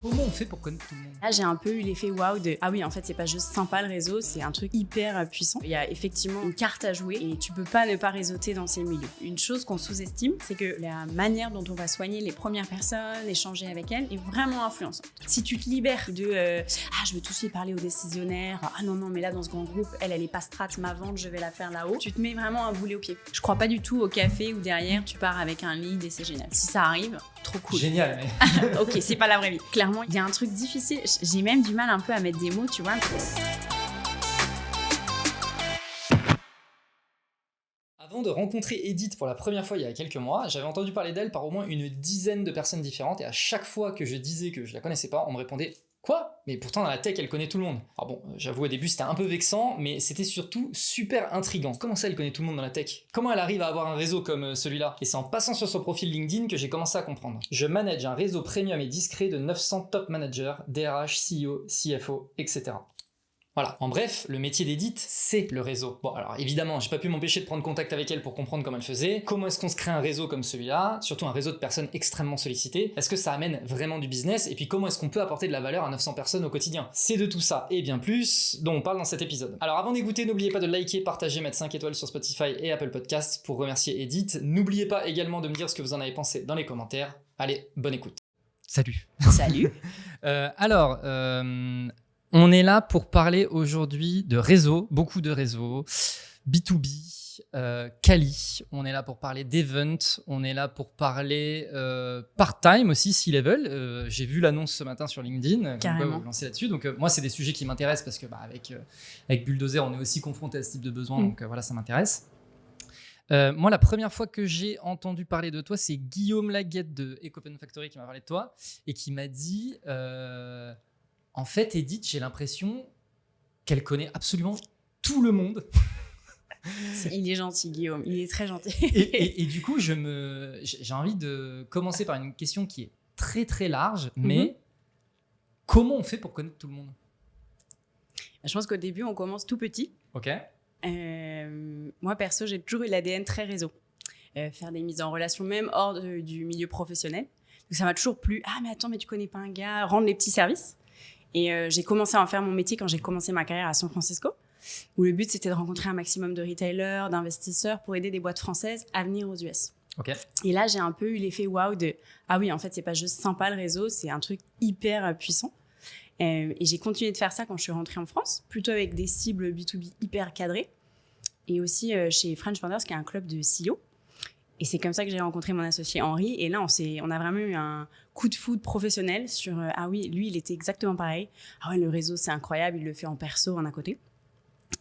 Comment on fait pour connaître tout le monde? Là, j'ai un peu eu l'effet waouh de ah oui, en fait, c'est pas juste sympa le réseau, c'est un truc hyper puissant. Il y a effectivement une carte à jouer et tu peux pas ne pas réseauter dans ces milieux. Une chose qu'on sous-estime, c'est que la manière dont on va soigner les premières personnes, échanger avec elles, est vraiment influençante. Si tu te libères de je veux tout de suite parler aux décisionnaires, ah non, mais là, dans ce grand groupe, elle est pas strat, ma vente, je vais la faire là-haut, tu te mets vraiment un boulet au pied. Je crois pas du tout au café où derrière, tu pars avec un lead et c'est génial. Si ça arrive, trop cool. Génial, mais... Ok, c'est pas la vraie vie. Clairement, il y a un truc difficile. J'ai même du mal un peu à mettre des mots, tu vois. Avant de rencontrer Edith pour la première fois il y a quelques mois, j'avais entendu parler d'elle par au moins une dizaine de personnes différentes et à chaque fois que je disais que je la connaissais pas, on me répondait « Quoi ? Mais pourtant dans la tech elle connaît tout le monde ». Alors bon, j'avoue au début c'était un peu vexant, mais c'était surtout super intriguant. Comment ça elle connaît tout le monde dans la tech ? Comment elle arrive à avoir un réseau comme celui-là ? Et c'est en passant sur son profil LinkedIn que j'ai commencé à comprendre. Je manage un réseau premium et discret de 900 top managers, DRH, CEO, CFO, etc. Voilà, en bref, le métier d'Edith, c'est le réseau. Bon, alors évidemment, j'ai pas pu m'empêcher de prendre contact avec elle pour comprendre comment elle faisait. Comment est-ce qu'on se crée un réseau comme celui-là, surtout un réseau de personnes extrêmement sollicitées. Est-ce que ça amène vraiment du business? Et puis comment est-ce qu'on peut apporter de la valeur à 900 personnes au quotidien? C'est de tout ça et bien plus dont on parle dans cet épisode. Alors avant d'écouter, n'oubliez pas de liker, partager, mettre 5 étoiles sur Spotify et Apple Podcasts pour remercier Edith. N'oubliez pas également de me dire ce que vous en avez pensé dans les commentaires. Allez, bonne écoute. Salut. Salut. On est là pour parler aujourd'hui de réseaux, beaucoup de réseaux, B2B, Kali, on est là pour parler d'event, on est là pour parler part-time aussi, C-level. J'ai vu l'annonce ce matin sur LinkedIn, Carrément. vous lancez là-dessus. Donc moi, c'est des sujets qui m'intéressent parce que avec Bulldozer, on est aussi confronté à ce type de besoin, donc voilà, ça m'intéresse. Moi, la première fois que j'ai entendu parler de toi, c'est Guillaume Laguette de Ecopen Factory qui m'a parlé de toi et qui m'a dit... En fait, Edith, j'ai l'impression qu'elle connaît absolument tout le monde. Il est gentil, Guillaume. Il est très gentil. et du coup, j'ai envie de commencer par une question qui est très, très large, mais comment on fait pour connaître tout le monde ? Je pense qu'au début, on commence tout petit. Ok. Moi, perso, j'ai toujours eu l'ADN très réseau. Faire des mises en relation, même hors du milieu professionnel. Donc, ça m'a toujours plu. Ah, mais attends, mais tu connais pas un gars ? Rendre les petits services. Et j'ai commencé à en faire mon métier quand j'ai commencé ma carrière à San Francisco, où le but, c'était de rencontrer un maximum de retailers, d'investisseurs pour aider des boîtes françaises à venir aux US. Okay. Et là, j'ai un peu eu l'effet waouh de « Ah oui, en fait, c'est pas juste sympa le réseau, c'est un truc hyper puissant. » Et j'ai continué de faire ça quand je suis rentrée en France, plutôt avec des cibles B2B hyper cadrées. Et aussi chez French Founders, qui est un club de CEO. Et c'est comme ça que j'ai rencontré mon associé Henri. Et là, on a vraiment eu un coup de foudre professionnel sur ah oui, lui, il était exactement pareil. Ah ouais, le réseau, c'est incroyable. Il le fait en perso, en à côté.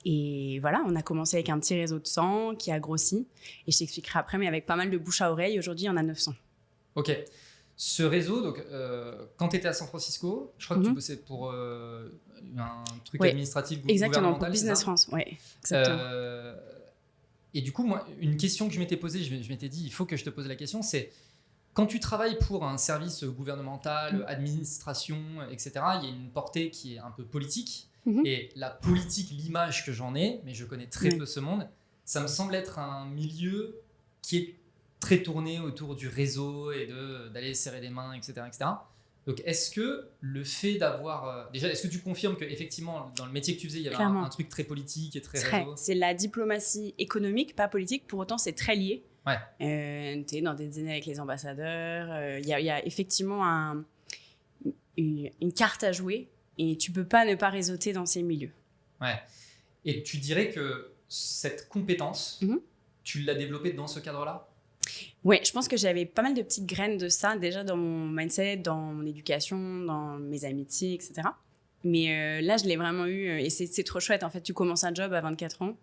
Et voilà, on a commencé avec un petit réseau de 100 qui a grossi. Et je t'expliquerai après, mais avec pas mal de bouche à oreille. Aujourd'hui, on a 900. Ok. Ce réseau, donc, quand tu étais à San Francisco, je crois que tu bossais pour un truc administratif gouvernemental. Exactement, pour Business France. Ouais, exactement. Et du coup, moi, une question que je m'étais posée, je m'étais dit, il faut que je te pose la question, c'est quand tu travailles pour un service gouvernemental, administration, etc., il y a une portée qui est un peu politique. Et la politique, l'image que j'en ai, mais je connais très peu ce monde, ça me semble être un milieu qui est très tourné autour du réseau et d'aller serrer des mains, etc., etc. Donc, est-ce que le fait d'avoir... déjà, est-ce que tu confirmes qu'effectivement, dans le métier que tu faisais, il y avait un truc très politique et très réseau ? C'est la diplomatie économique, pas politique. Pour autant, c'est très lié. Ouais. Tu es dans des dîners avec les ambassadeurs. Il y a effectivement une carte à jouer et tu peux pas ne pas réseauter dans ces milieux. Ouais. Et tu dirais que cette compétence, tu l'as développée dans ce cadre-là ? Oui, je pense que j'avais pas mal de petites graines de ça déjà dans mon mindset, dans mon éducation, dans mes amitiés, etc. Mais là, je l'ai vraiment eu et c'est trop chouette. En fait, tu commences un job à 24 ans,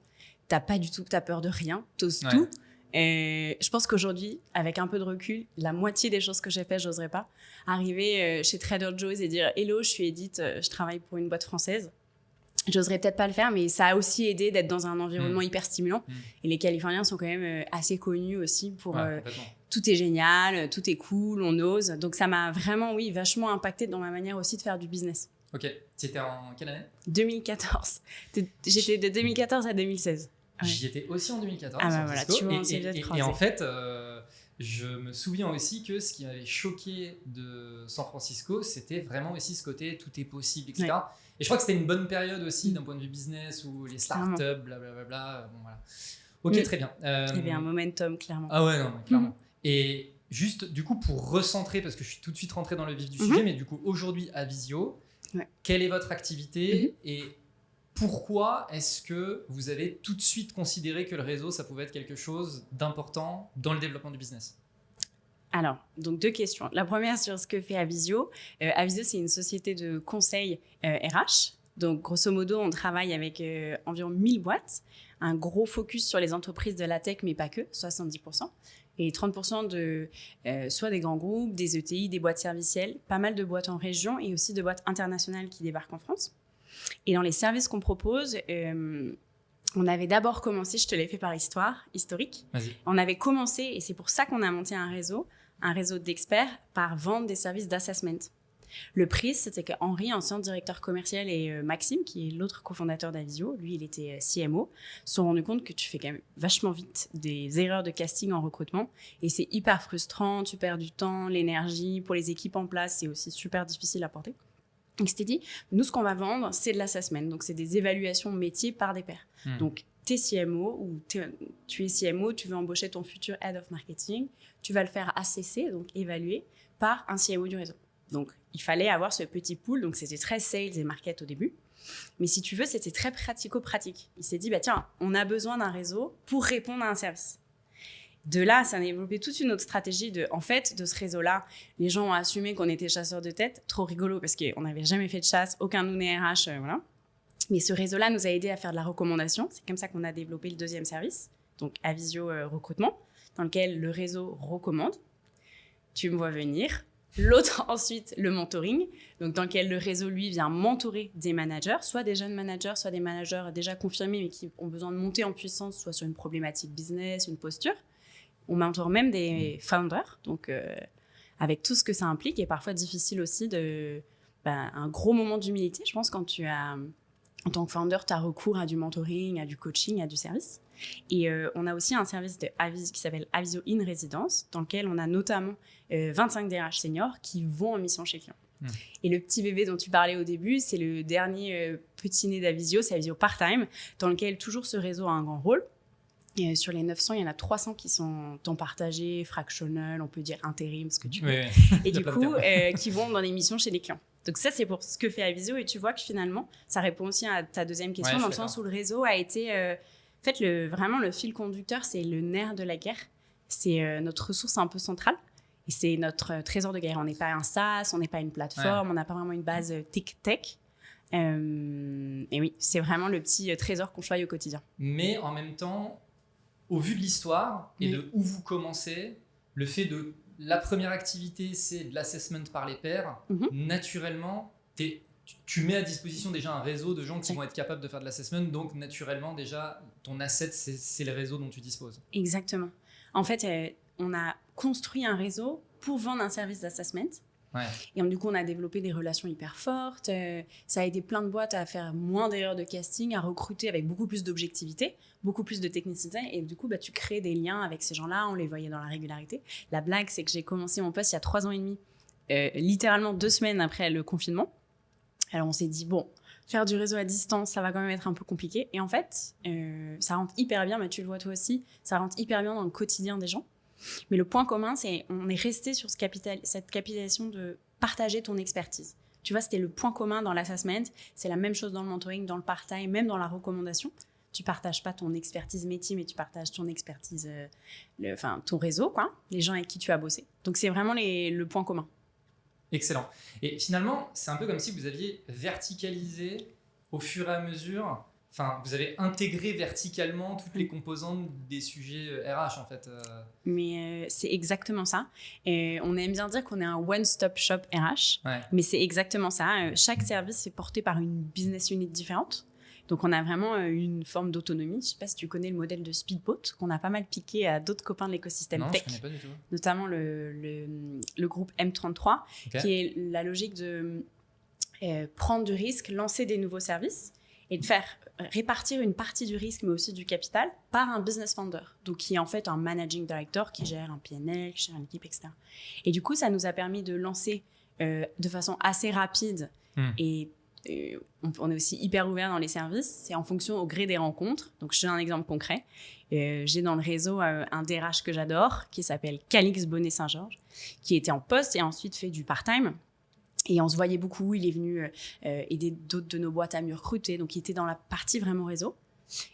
t'as peur de rien, t'oses tout. Et je pense qu'aujourd'hui, avec un peu de recul, la moitié des choses que j'ai faites, j'oserais pas. Arriver chez Trader Joe's et dire « Hello, je suis Edith, je travaille pour une boîte française ». J'oserais peut-être pas le faire, mais ça a aussi aidé d'être dans un environnement hyper stimulant. Et les Californiens sont quand même assez connus aussi pour tout est génial, tout est cool, on ose. Donc ça m'a vraiment, vachement impacté dans ma manière aussi de faire du business. Ok. Tu étais en quelle année ? 2014. J'étais de 2014 à 2016. Ouais. J'y étais aussi en 2014. Ah bah voilà, tu vois, et en fait, je me souviens aussi que ce qui m'avait choqué de San Francisco, c'était vraiment aussi ce côté tout est possible, etc. Ouais. Et je crois que c'était une bonne période aussi d'un point de vue business où les startups, blablabla. Bon, voilà. Ok, très bien. Il y avait un momentum, clairement. Ah ouais, non, clairement. Et juste, du coup, pour recentrer, parce que je suis tout de suite rentré dans le vif du sujet, mais du coup, aujourd'hui, à Visio, quelle est votre activité et pourquoi est-ce que vous avez tout de suite considéré que le réseau, ça pouvait être quelque chose d'important dans le développement du business ? Alors, donc 2 questions. La première sur ce que fait Avisio. Avisio, c'est une société de conseil RH. Donc, grosso modo, on travaille avec environ 1000 boîtes. Un gros focus sur les entreprises de la tech, mais pas que, 70%. Et 30% de soit des grands groupes, des ETI, des boîtes servicielles, pas mal de boîtes en région et aussi de boîtes internationales qui débarquent en France. Et dans les services qu'on propose, on avait d'abord commencé, je te l'ai fait par historique. Vas-y. On avait commencé, et c'est pour ça qu'on a monté un réseau d'experts, par vendre des services d'assessment. Le prix, c'était qu'Henri, ancien directeur commercial, et Maxime, qui est l'autre cofondateur d'Avisio, lui, il était CMO, se sont rendus compte que tu fais quand même vachement vite des erreurs de casting en recrutement. Et c'est hyper frustrant, tu perds du temps, l'énergie. Pour les équipes en place, c'est aussi super difficile à porter. Donc, c'était dit, nous, ce qu'on va vendre, c'est de l'assessment. Donc, c'est des évaluations métiers par des pairs. Donc, tu es CMO ou tu es CMO, tu veux embaucher ton futur Head of Marketing, tu vas le faire assesser, donc évaluer, par un CMO du réseau. Donc, il fallait avoir ce petit pool. Donc, c'était très sales et market au début. Mais si tu veux, c'était très pratico-pratique. Il s'est dit, bah, tiens, on a besoin d'un réseau pour répondre à un service. De là, ça a développé toute une autre stratégie de ce réseau-là. Les gens ont assumé qu'on était chasseurs de tête. Trop rigolo parce qu'on n'avait jamais fait de chasse, aucun de nous n'est RH, voilà. Mais ce réseau-là nous a aidé à faire de la recommandation. C'est comme ça qu'on a développé le 2e service, donc Avisio Recrutement, dans lequel le réseau recommande. Tu me vois venir. L'autre, ensuite, le mentoring, donc dans lequel le réseau, lui, vient mentorer des managers, soit des jeunes managers, soit des managers déjà confirmés, mais qui ont besoin de monter en puissance, soit sur une problématique business, une posture. On mentor même des founders, donc avec tout ce que ça implique, et parfois difficile aussi un gros moment d'humilité, je pense, quand tu as, en tant que founder, tu as recours à du mentoring, à du coaching, à du service. Et on a aussi un service qui s'appelle Avisio in Residence, dans lequel on a notamment 25 DRH seniors qui vont en mission chez client. Et le petit bébé dont tu parlais au début, c'est le dernier petit né d'Avisio, c'est Avisio Part-Time, dans lequel toujours ce réseau a un grand rôle. Et sur les 900, il y en a 300 qui sont temps partagé, fractional, on peut dire intérim, ce que tu veux. Oui. Et du coup, qui vont dans des missions chez les clients. Donc ça, c'est pour ce que fait Avisio. Et tu vois que finalement, ça répond aussi à ta deuxième question, dans le sens où le réseau a été... En fait, vraiment, le fil conducteur, c'est le nerf de la guerre. C'est notre ressource un peu centrale. Et c'est notre trésor de guerre. On n'est pas un SaaS, on n'est pas une plateforme, on n'a pas vraiment une base tech. Et oui, c'est vraiment le petit trésor qu'on choisit au quotidien. Mais en même temps, au vu de l'histoire et de où vous commencez, le fait de la première activité, c'est de l'assessment par les pairs, naturellement, tu mets à disposition déjà un réseau de gens qui vont être capables de faire de l'assessment, donc naturellement déjà ton asset c'est le réseau dont tu disposes. Exactement. En fait, on a construit un réseau pour vendre un service d'assessment. Et du coup, on a développé des relations hyper fortes. Ça a aidé plein de boîtes à faire moins d'erreurs de casting, à recruter avec beaucoup plus d'objectivité, beaucoup plus de technicité. Et du coup, tu crées des liens avec ces gens-là. On les voyait dans la régularité. La blague, c'est que j'ai commencé mon poste il y a 3 ans et demi, littéralement 2 semaines après le confinement. Alors, on s'est dit, bon, faire du réseau à distance, ça va quand même être un peu compliqué. Et en fait, ça rentre hyper bien, mais tu le vois toi aussi, ça rentre hyper bien dans le quotidien des gens. Mais le point commun, c'est on est resté sur cette capitalisation de partager ton expertise. Tu vois, c'était le point commun dans l'assessment. C'est la même chose dans le mentoring, dans le part-time, même dans la recommandation. Tu partages pas ton expertise métier, mais tu partages ton expertise, ton réseau, quoi, les gens avec qui tu as bossé. Donc, c'est vraiment le point commun. Excellent. Et finalement, c'est un peu comme si vous aviez verticalisé au fur et à mesure... Enfin, vous avez intégré verticalement toutes les composantes des sujets RH, en fait. Mais c'est exactement ça. Et on aime bien dire qu'on est un one-stop shop RH, mais c'est exactement ça. Chaque service est porté par une business unit différente. Donc, on a vraiment une forme d'autonomie. Je ne sais pas si tu connais le modèle de Speedboat, qu'on a pas mal piqué à d'autres copains de l'écosystème tech. Non, je ne connais pas du tout. Notamment le groupe M33, qui est la logique de prendre du risque, lancer des nouveaux services. et de faire répartir une partie du risque, mais aussi du capital, par un business founder, donc qui est en fait un managing director qui gère un PNL, qui gère une équipe, etc. Et du coup, ça nous a permis de lancer de façon assez rapide et on est aussi hyper ouvert dans les services. C'est en fonction au gré des rencontres. Donc, je donne un exemple concret. J'ai dans le réseau un DRH que j'adore qui s'appelle Calix Bonnet-Saint-Georges, qui était en poste et a ensuite fait du part-time. Et on se voyait beaucoup. Il est venu aider d'autres de nos boîtes à mieux recruter. Donc, il était dans la partie vraiment réseau.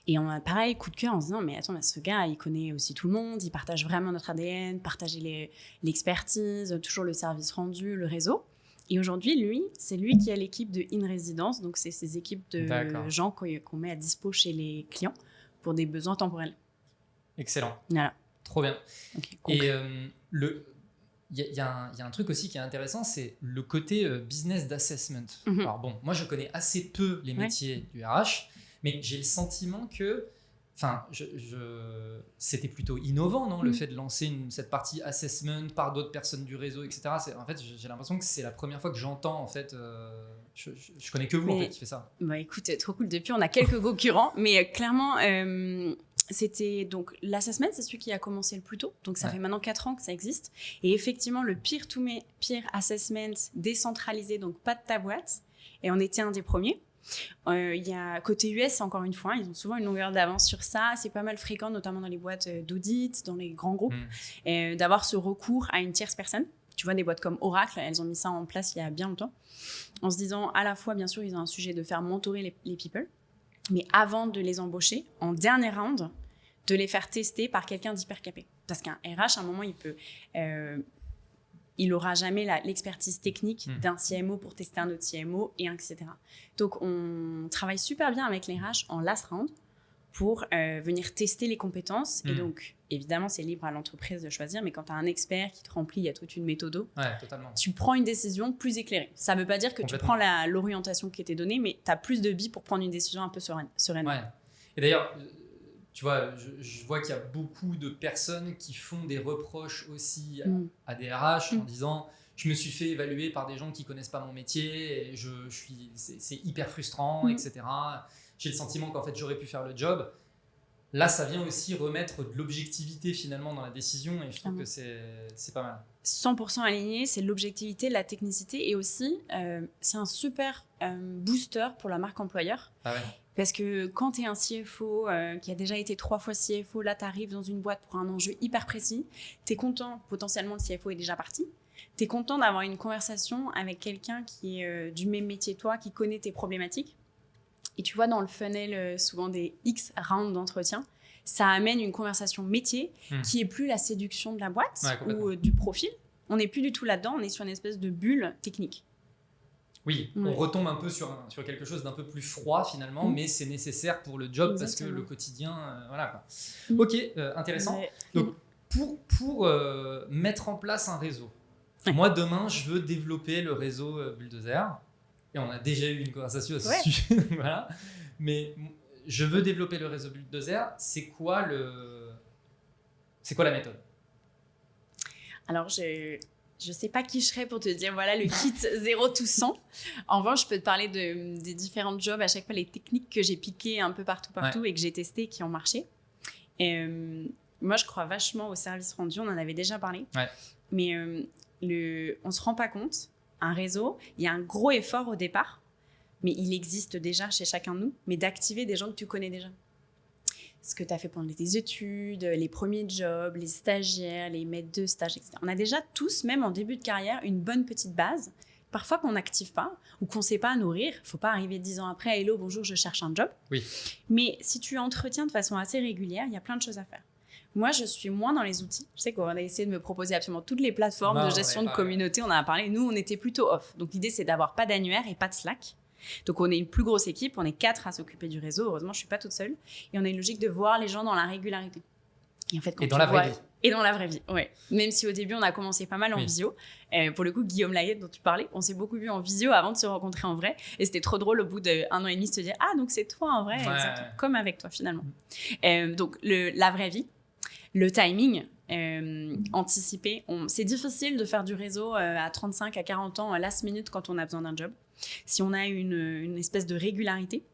Et on a pareil, coup de cœur en se disant, mais attends, ce gars, il connaît aussi tout le monde. Il partage vraiment notre ADN, partager l'expertise, toujours le service rendu, le réseau. Et aujourd'hui, c'est lui qui a l'équipe de In Residence. Donc, c'est ces équipes de gens qu'on met à dispo chez les clients pour des besoins temporels. Excellent. Voilà. Trop bien. Okay, et il y a un truc aussi qui est intéressant, c'est le côté business d'assessment. Alors bon, moi, je connais assez peu les métiers du RH, mais j'ai le sentiment que c'était plutôt innovant, non, le fait de lancer cette partie assessment par d'autres personnes du réseau, etc. En fait, j'ai l'impression que c'est la première fois que j'entends, en fait, je connais que vous, en fait, qui fait ça. Bah, écoute, trop cool. Depuis, on a quelques concurrents, mais clairement, c'était donc l'assessment, c'est celui qui a commencé le plus tôt. Donc, ça fait maintenant 4 ans que ça existe. Et effectivement, le peer assessment décentralisé, donc pas de ta boîte. Et on était un des premiers. Il y a côté US, encore une fois, ils ont souvent une longueur d'avance sur ça. C'est pas mal fréquent, notamment dans les boîtes d'audit, dans les grands groupes, d'avoir ce recours à une tierce personne. Tu vois, des boîtes comme Oracle, elles ont mis ça en place il y a bien longtemps, en se disant à la fois, bien sûr, ils ont un sujet de faire mentorer les people, mais avant de les embaucher, en dernier round, de les faire tester par quelqu'un d'hyper capé. Parce qu'un RH, à un moment, il n'aura jamais l'expertise technique d'un CMO pour tester un autre CMO, et etc. Donc, on travaille super bien avec les RH en last round pour venir tester les compétences. Et donc, évidemment, c'est libre à l'entreprise de choisir, mais quand tu as un expert qui te remplit, il y a toute une méthode, tu prends une décision plus éclairée. Ça ne veut pas dire que tu prends l'orientation qui t'est donnée, mais tu as plus de billes pour prendre une décision un peu sereine. Ouais. Et d'ailleurs, tu vois, je vois qu'il y a beaucoup de personnes qui font des reproches aussi à des RH en disant « je me suis fait évaluer par des gens qui ne connaissent pas mon métier et c'est hyper frustrant, etc. J'ai le sentiment qu'en fait, j'aurais pu faire le job. » Là, ça vient aussi remettre de l'objectivité finalement dans la décision et je trouve que c'est pas mal. 100% aligné, c'est l'objectivité, la technicité et aussi, c'est un super booster pour la marque employeur. Ah ouais. Parce que quand tu es un CFO qui a déjà été 3 fois CFO, là, tu arrives dans une boîte pour un enjeu hyper précis. Tu es content, potentiellement, le CFO est déjà parti. Tu es content d'avoir une conversation avec quelqu'un qui est du même métier que toi, qui connaît tes problématiques. Et tu vois, dans le funnel, souvent des X rounds d'entretien, ça amène une conversation métier qui est plus la séduction de la boîte ou du profil. On n'est plus du tout là-dedans, on est sur une espèce de bulle technique. Oui, on retombe un peu sur quelque chose d'un peu plus froid finalement, mais c'est nécessaire pour le job. Exactement. Parce que le quotidien, voilà quoi. Ok, intéressant. Donc pour mettre en place un réseau, moi demain je veux développer le réseau Bulldozer, et on a déjà eu une conversation à ce sujet, voilà. Mais je veux développer le réseau Bulldozer, c'est quoi la méthode? Alors je ne sais pas qui je serais pour te dire, voilà, le kit 0 to 100. En revanche, je peux te parler des différents jobs, à chaque fois les techniques que j'ai piquées un peu partout et que j'ai testées, qui ont marché. Et, moi, je crois vachement au service rendu, on en avait déjà parlé. Ouais. Mais on ne se rend pas compte, un réseau, il y a un gros effort au départ, mais il existe déjà chez chacun de nous, mais d'activer des gens que tu connais déjà. Ce que tu as fait pendant tes études, les premiers jobs, les stagiaires, les maîtres de stage, etc. On a déjà tous, même en début de carrière, une bonne petite base, parfois qu'on n'active pas ou qu'on ne sait pas nourrir. Il ne faut pas arriver 10 ans après, « Hello, bonjour, je cherche un job ». Oui. Mais si tu entretiens de façon assez régulière, il y a plein de choses à faire. Moi, je suis moins dans les outils. Je sais qu'on a essayé de me proposer absolument toutes les plateformes de gestion de communauté. On en a parlé. Nous, on était plutôt off. Donc, l'idée, c'est d'avoir pas d'annuaire et pas de Slack. Donc, on est une plus grosse équipe, on est 4 à s'occuper du réseau. Heureusement, je ne suis pas toute seule. Et on a une logique de voir les gens dans la régularité. Et, en fait, dans la vraie vie. Et dans la vraie vie, oui. Même si au début, on a commencé pas mal en visio. Pour le coup, Guillaume Layette, dont tu parlais, on s'est beaucoup vu en visio avant de se rencontrer en vrai. Et c'était trop drôle au bout d'1 an et demi de se dire « Ah, donc c'est toi en vrai ». Comme avec toi, finalement. Donc, la vraie vie, le timing, anticiper. C'est difficile de faire du réseau à 35, à 40 ans, last minute, quand on a besoin d'un job. Si on a une espèce de régularité,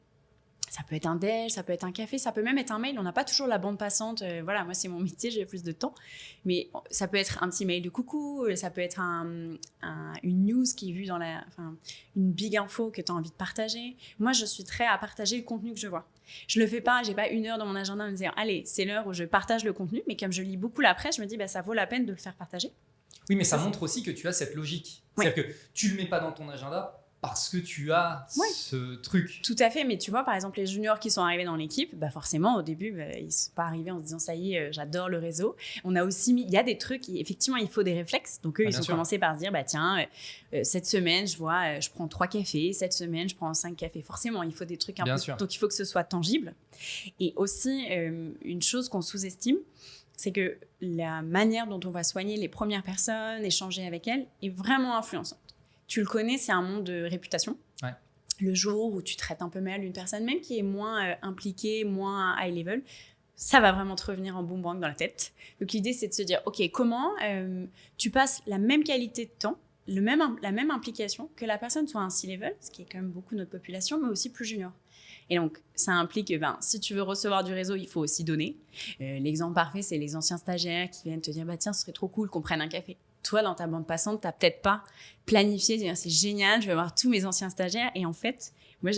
Ça peut être un déj, ça peut être un café, ça peut même être un mail. On n'a pas toujours la bande passante. Voilà, moi, c'est mon métier, j'ai plus de temps. Mais ça peut être un petit mail de coucou, ça peut être une news qui est vue une big info que tu as envie de partager. Moi, je suis très à partager le contenu que je vois. Je le fais pas, j'ai pas 1 heure dans mon agenda à me dire, allez, c'est l'heure où je partage le contenu. Mais comme je lis beaucoup la presse, je me dis, ça vaut la peine de le faire partager. Oui, mais ça montre aussi que tu as cette logique. C'est-à-dire que tu le mets pas dans ton agenda parce que tu as ce truc. Tout à fait, mais tu vois, par exemple, les juniors qui sont arrivés dans l'équipe, forcément, au début, ils ne sont pas arrivés en se disant, ça y est, j'adore le réseau. On a aussi mis, il y a des trucs, effectivement, il faut des réflexes. Donc, eux, ils ont commencé par se dire, tiens, cette semaine, je prends 3 cafés, cette semaine, je prends 5 cafés. Forcément, il faut des trucs un peu. Donc, il faut que ce soit tangible. Et aussi, une chose qu'on sous-estime, c'est que la manière dont on va soigner les premières personnes, échanger avec elles, est vraiment influençante. Tu le connais, c'est un monde de réputation. Ouais. Le jour où tu traites un peu mal une personne, même qui est moins impliquée, moins high level, ça va vraiment te revenir en boomerang dans la tête. Donc l'idée, c'est de se dire, ok, comment tu passes la même qualité de temps, la même implication, que la personne soit un C-level, ce qui est quand même beaucoup notre population, mais aussi plus junior. Et donc, ça implique que si tu veux recevoir du réseau, il faut aussi donner. L'exemple parfait, c'est les anciens stagiaires qui viennent te dire, tiens, ce serait trop cool qu'on prenne un café. Toi, dans ta bande passante, tu n'as peut-être pas planifié, c'est génial, je vais voir tous mes anciens stagiaires. Et en fait, moi,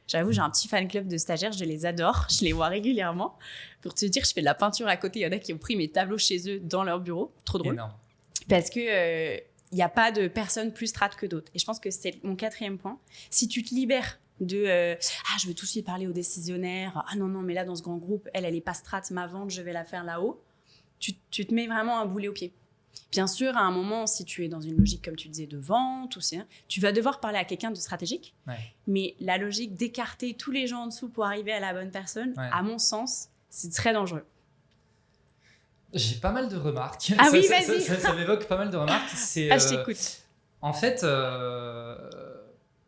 j'avoue, j'ai un petit fan club de stagiaires, je les adore, je les vois régulièrement. Pour te dire, je fais de la peinture à côté, il y en a qui ont pris mes tableaux chez eux dans leur bureau, trop drôle. Énorme. Parce que il n'y a pas de personne plus strat que d'autres. Et je pense que c'est mon 4e point. Si tu te libères de je veux tout de suite parler aux décisionnaires, non, mais là, dans ce grand groupe, elle est pas strat, ma vente, je vais la faire là-haut, tu te mets vraiment un boulet au pied. Bien sûr, à un moment, si tu es dans une logique, comme tu disais, de vente, tu vas devoir parler à quelqu'un de stratégique. Ouais. Mais la logique d'écarter tous les gens en dessous pour arriver à la bonne personne, à mon sens, c'est très dangereux. J'ai pas mal de remarques. Ah oui, vas-y. Ça m'évoque pas mal de remarques. Je t'écoute. En fait,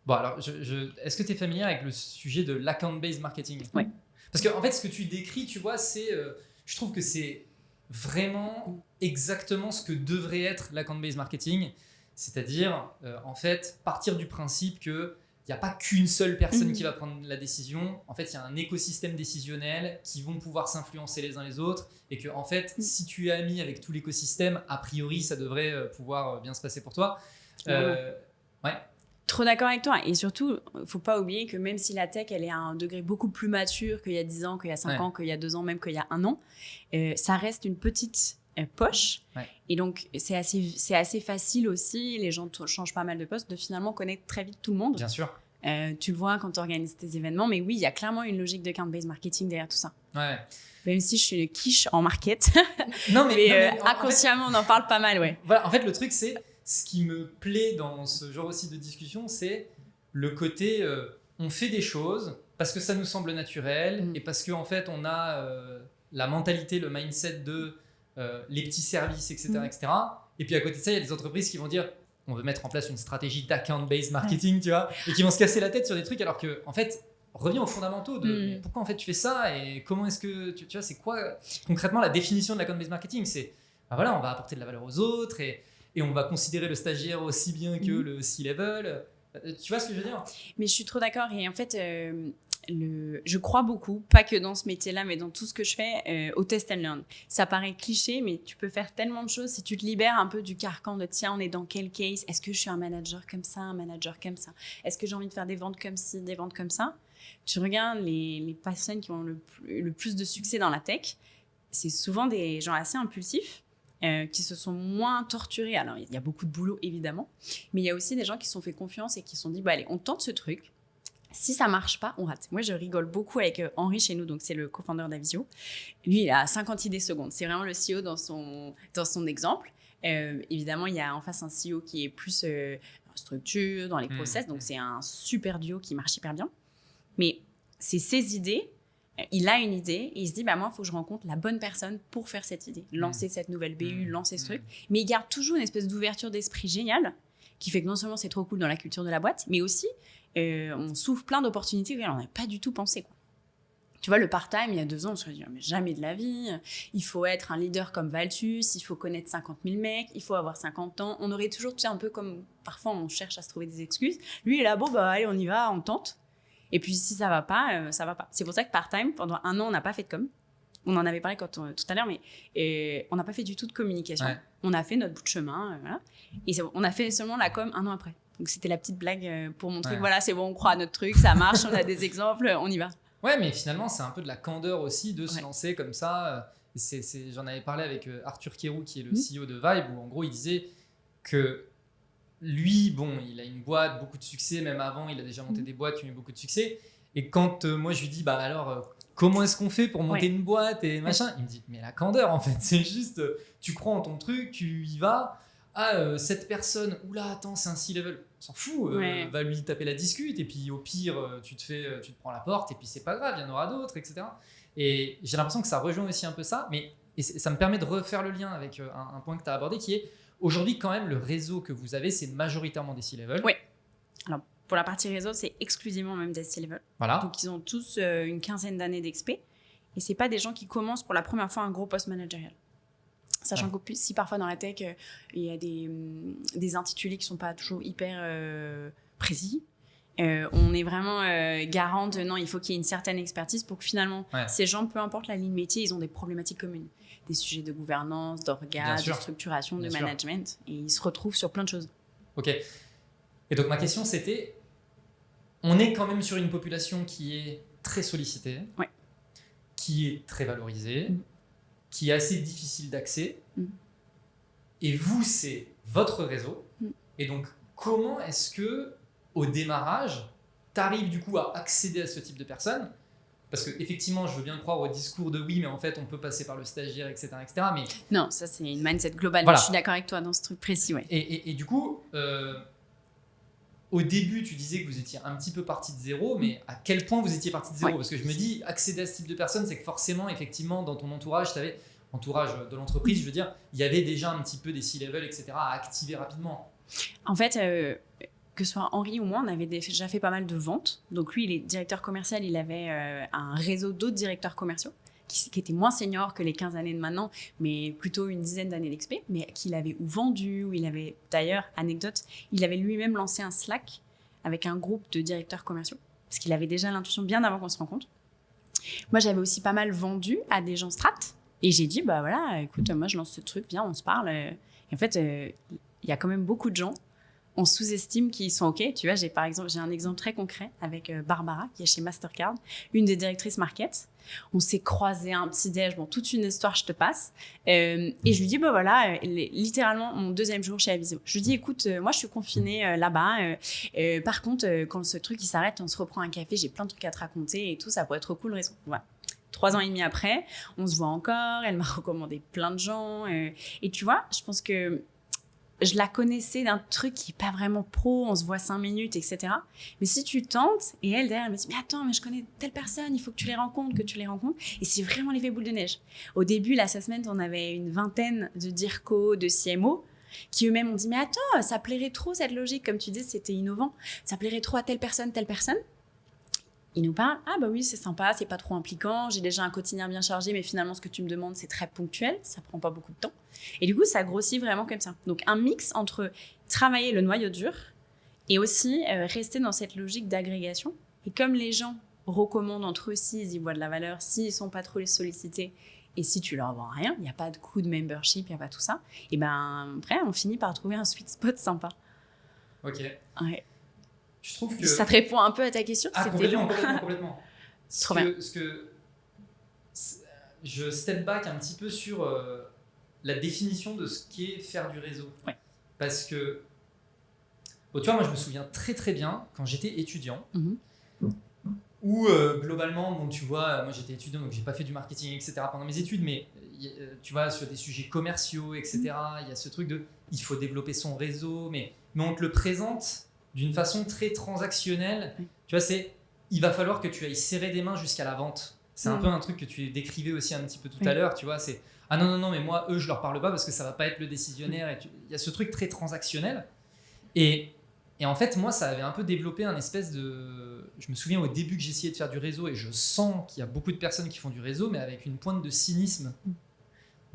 bon, alors, est-ce que tu es familier avec le sujet de l'account-based marketing ? Oui. Parce que, en fait, ce que tu décris, tu vois, je trouve que c'est vraiment exactement ce que devrait être l'account-based marketing, c'est-à-dire en fait partir du principe que il n'y a pas qu'une seule personne qui va prendre la décision. En fait, il y a un écosystème décisionnel qui vont pouvoir s'influencer les uns les autres et que en fait, si tu es ami avec tout l'écosystème, a priori, ça devrait pouvoir bien se passer pour toi. Ouais. Trop d'accord avec toi. Et surtout, il ne faut pas oublier que même si la tech, elle est à un degré beaucoup plus mature qu'il y a 10 ans, qu'il y a 5 ans, qu'il y a 2 ans, même qu'il y a 1 an, ça reste une petite poche. Ouais. Et donc, c'est assez facile aussi, les gens changent pas mal de postes, de finalement connaître très vite tout le monde. Bien sûr. Tu le vois quand tu organises tes événements, mais oui, il y a clairement une logique de account-based marketing derrière tout ça. Ouais. Même si je suis une quiche en market, mais inconsciemment, on en parle pas mal, ouais. Voilà, en fait, le truc, c'est ce qui me plaît dans ce genre aussi de discussion, c'est le côté on fait des choses parce que ça nous semble naturel et parce qu'en fait, on a la mentalité, le mindset de les petits services, etc., etc. Et puis à côté de ça, il y a des entreprises qui vont dire on veut mettre en place une stratégie d'account-based marketing, tu vois, et qui vont se casser la tête sur des trucs alors que, en fait, reviens aux fondamentaux de pourquoi en fait tu fais ça et comment est-ce que tu vois, c'est quoi concrètement la définition de l'account-based marketing, c'est voilà, on va apporter de la valeur aux autres et on va considérer le stagiaire aussi bien que le C-level. Tu vois ce que je veux dire ? Mais je suis trop d'accord. Et en fait, je crois beaucoup, pas que dans ce métier-là, mais dans tout ce que je fais, au test and learn. Ça paraît cliché, mais tu peux faire tellement de choses si tu te libères un peu du carcan de tiens, on est dans quel case ? Est-ce que je suis un manager comme ça, un manager comme ça ? Est-ce que j'ai envie de faire des ventes comme ci, des ventes comme ça ? Tu regardes les personnes qui ont le plus de succès dans la tech, c'est souvent des gens assez impulsifs. Qui se sont moins torturés. Alors, il y a beaucoup de boulot, évidemment, mais il y a aussi des gens qui se sont fait confiance et qui se sont dit, allez, on tente ce truc. Si ça marche pas, on rate. Moi, je rigole beaucoup avec Henri chez nous, donc c'est le co-founder d'Avisio. Lui, il a 50 idées secondes. C'est vraiment le CEO dans son exemple. Évidemment, il y a en face un CEO qui est plus en structure, dans les process, donc c'est un super duo qui marche hyper bien. Mais c'est ses idées. Il a une idée et il se dit, moi, il faut que je rencontre la bonne personne pour faire cette idée. Lancer cette nouvelle BU, lancer ce truc. Mais il garde toujours une espèce d'ouverture d'esprit géniale qui fait que non seulement c'est trop cool dans la culture de la boîte, mais aussi on s'ouvre plein d'opportunités auxquelles on n'avait pas du tout pensé, quoi. Tu vois, le part-time, il y a 2 ans, on se dit, mais jamais de la vie. Il faut être un leader comme Valtus, il faut connaître 50 000 mecs, il faut avoir 50 ans. On aurait toujours, tu sais, un peu comme parfois on cherche à se trouver des excuses. Lui, il est là, allez, on y va, on tente. Et puis si ça va pas, ça va pas. C'est pour ça que part-time, pendant 1 an, on n'a pas fait de com. On en avait parlé tout à l'heure, mais on n'a pas fait du tout de communication. Ouais. On a fait notre bout de chemin, voilà. Et on a fait seulement la com 1 an après. Donc c'était la petite blague pour montrer que voilà, c'est bon, on croit à notre truc, ça marche, on a des exemples, on y va. Ouais, mais finalement, c'est un peu de la candeur aussi de se lancer comme ça. J'en avais parlé avec Arthur Kérou, qui est le CEO de Vibe, où en gros, il disait que lui, bon, il a une boîte, beaucoup de succès, même avant, il a déjà monté des boîtes qui ont eu beaucoup de succès. Et quand moi, je lui dis, bah alors, comment est-ce qu'on fait pour monter une boîte et machin, il me dit, mais la candeur, en fait, c'est juste, tu crois en ton truc, tu y vas. Ah, cette personne, oula, attends, c'est un C-level, on s'en fout, va lui taper la discute, et puis au pire, tu te prends la porte, et puis c'est pas grave, il y en aura d'autres, etc. Et j'ai l'impression que ça rejoint aussi un peu ça, et ça me permet de refaire le lien avec un point que tu as abordé, qui est, aujourd'hui, quand même, le réseau que vous avez, c'est majoritairement des C-level. Oui. Alors, pour la partie réseau, c'est exclusivement même des C-level. Voilà. Donc, ils ont tous une 15aine d'années d'expé, et c'est pas des gens qui commencent pour la première fois un gros poste managérial. Sachant que si parfois dans la tech, il y a des intitulés qui ne sont pas toujours hyper précis, on est vraiment garant de non, il faut qu'il y ait une certaine expertise pour que finalement, ces gens, peu importe la ligne métier, ils ont des problématiques communes. Des sujets de gouvernance, d'orgas, de structuration, de management, et ils se retrouvent sur plein de choses. Ok. Et donc ma question c'était, on est quand même sur une population qui est très sollicitée, qui est très valorisée, qui est assez difficile d'accès, et vous, c'est votre réseau. Et donc, comment est-ce que, au démarrage, tu arrives du coup à accéder à ce type de personnes? Parce que effectivement, je veux bien croire au discours de oui, mais en fait, on peut passer par le stagiaire, etc., etc. Mais non, ça c'est une mindset globale. Voilà. Je suis d'accord avec toi dans ce truc précis, Et du coup, au début, tu disais que vous étiez un petit peu parti de zéro, mais à quel point vous étiez parti de zéro? Parce que je me dis, accéder à ce type de personnes, c'est que forcément, effectivement, dans ton entourage, tu avais, entourage de l'entreprise, je veux dire, il y avait déjà un petit peu des C-level, etc., à activer rapidement. En fait, que ce soit Henri ou moi, on avait déjà fait pas mal de ventes. Donc lui, il est directeur commercial, il avait un réseau d'autres directeurs commerciaux qui étaient moins seniors que les 15 années de maintenant, mais plutôt une dizaine d'années d'expé, mais qu'il avait ou vendu, ou il avait, d'ailleurs, anecdote, il avait lui-même lancé un Slack avec un groupe de directeurs commerciaux, parce qu'il avait déjà l'intuition bien avant qu'on se rencontre. Moi, j'avais aussi pas mal vendu à des gens strat, et j'ai dit, bah voilà, écoute, moi je lance ce truc, viens, on se parle. Et en fait, il y a quand même beaucoup de gens, on sous-estime qu'ils sont OK. Tu vois, j'ai un exemple très concret avec Barbara, qui est chez Mastercard, une des directrices market. On s'est croisés à un petit déj, bon, toute une histoire, je te passe. Et je lui dis, bah voilà, littéralement, mon 2e jour chez Aviso. Je lui dis, écoute, moi, je suis confinée là-bas. Par contre, quand ce truc il s'arrête, on se reprend un café, j'ai plein de trucs à te raconter et tout, ça pourrait être trop cool. Voilà. 3 ans et demi après, on se voit encore. Elle m'a recommandé plein de gens. Et tu vois, je pense que je la connaissais d'un truc qui n'est pas vraiment pro, on se voit 5 minutes, etc. Mais si tu tentes, et elle, derrière, elle me dit, mais attends, mais je connais telle personne, il faut que tu les rencontres, Et c'est vraiment l'effet boule de neige. Au début, l'assessment, on avait une vingtaine de DIRCO, de CMO, qui eux-mêmes ont dit, mais attends, ça plairait trop cette logique, comme tu dis, c'était innovant, ça plairait trop à telle personne. Ils nous parlent, ah bah oui, c'est sympa, c'est pas trop impliquant, j'ai déjà un quotidien bien chargé, mais finalement, ce que tu me demandes, c'est très ponctuel, ça prend pas beaucoup de temps. Et du coup, ça grossit vraiment comme ça. Donc, un mix entre travailler le noyau dur et aussi rester dans cette logique d'agrégation. Et comme les gens recommandent entre eux, s'ils y voient de la valeur, s'ils sont pas trop sollicités, et si tu leur vends rien, il n'y a pas de coût de membership, il n'y a pas tout ça, et ben après, on finit par trouver un sweet spot sympa. Ok. Ouais. Je trouve que... Ça te répond un peu à ta question? Ah, complètement. Trop bien. Je step back un petit peu sur la définition de ce qu'est faire du réseau. Ouais. Parce que, bon, tu vois, moi je me souviens très très bien quand j'étais étudiant, où globalement, bon, tu vois, moi j'étais étudiant donc j'ai pas fait du marketing, etc. pendant mes études, mais tu vois, sur des sujets commerciaux, etc., il y a ce truc de il faut développer son réseau, mais on te le présente d'une façon très transactionnelle. Tu vois, il va falloir que tu ailles serrer des mains jusqu'à la vente. C'est un peu un truc que tu décrivais aussi un petit peu tout à l'heure, tu vois, c'est ah non, mais moi, eux, je leur parle pas parce que ça va pas être le décisionnaire. Il y a ce truc très transactionnel. Et en fait, moi, ça avait un peu développé un espèce de... Je me souviens au début que j'essayais de faire du réseau et je sens qu'il y a beaucoup de personnes qui font du réseau, mais avec une pointe de cynisme.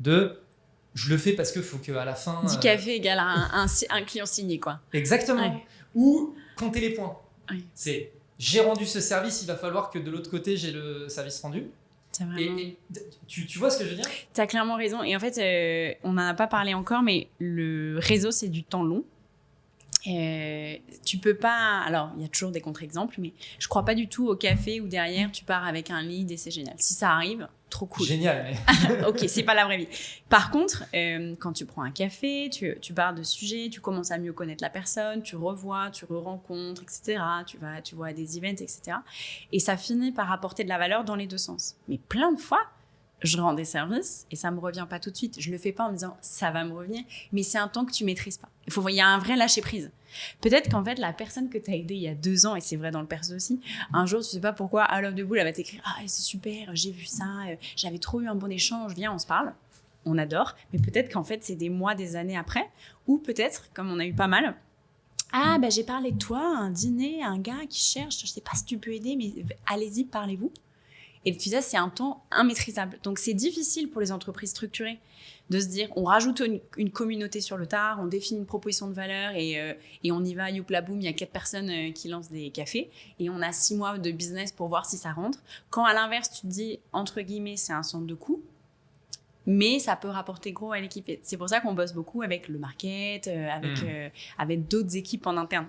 Je le fais parce qu'il faut qu'à la fin... 10 cafés égale un client signé, quoi. Exactement. Ouais. Ou compter les points. Ouais. C'est j'ai rendu ce service, il va falloir que de l'autre côté, j'ai le service rendu. Vraiment... Et tu vois ce que je veux dire? Tu as clairement raison. Et en fait, on n'en a pas parlé encore, mais le réseau, c'est du temps long. Tu peux pas... Alors, il y a toujours des contre-exemples, mais je crois pas du tout au café où derrière, tu pars avec un lead et c'est génial. Si ça arrive, trop cool. Génial, mais... Ok, c'est pas la vraie vie. Par contre, quand tu prends un café, tu pars de sujet, tu commences à mieux connaître la personne, tu revois, tu re-rencontres, etc. Tu vois à des events, etc. Et ça finit par apporter de la valeur dans les deux sens. Mais plein de fois, je rends des services et ça me revient pas tout de suite. Je le fais pas en me disant ça va me revenir, mais c'est un temps que tu maîtrises pas. Il y a un vrai lâcher prise. Peut-être qu'en fait, la personne que tu as aidée il y a 2 ans, et c'est vrai dans le perso aussi, un jour, tu sais pas pourquoi, out of the blue, elle va t'écrire ah, c'est super, j'ai vu ça, j'avais trop eu un bon échange, viens, on se parle. On adore. Mais peut-être qu'en fait, c'est des mois, des années après. Ou peut-être, comme on a eu pas mal, ah, j'ai parlé de toi à un dîner, à un gars qui cherche, je sais pas si tu peux aider, mais allez-y, parlez-vous. Et tu sais, c'est un temps immaîtrisable. Donc, c'est difficile pour les entreprises structurées de se dire, on rajoute une communauté sur le tard, on définit une proposition de valeur et on y va, youpla boum, il y a 4 personnes qui lancent des cafés et on a 6 mois de business pour voir si ça rentre. Quand à l'inverse, tu te dis, entre guillemets, c'est un centre de coût, mais ça peut rapporter gros à l'équipe. C'est pour ça qu'on bosse beaucoup avec le market, avec d'autres équipes en interne.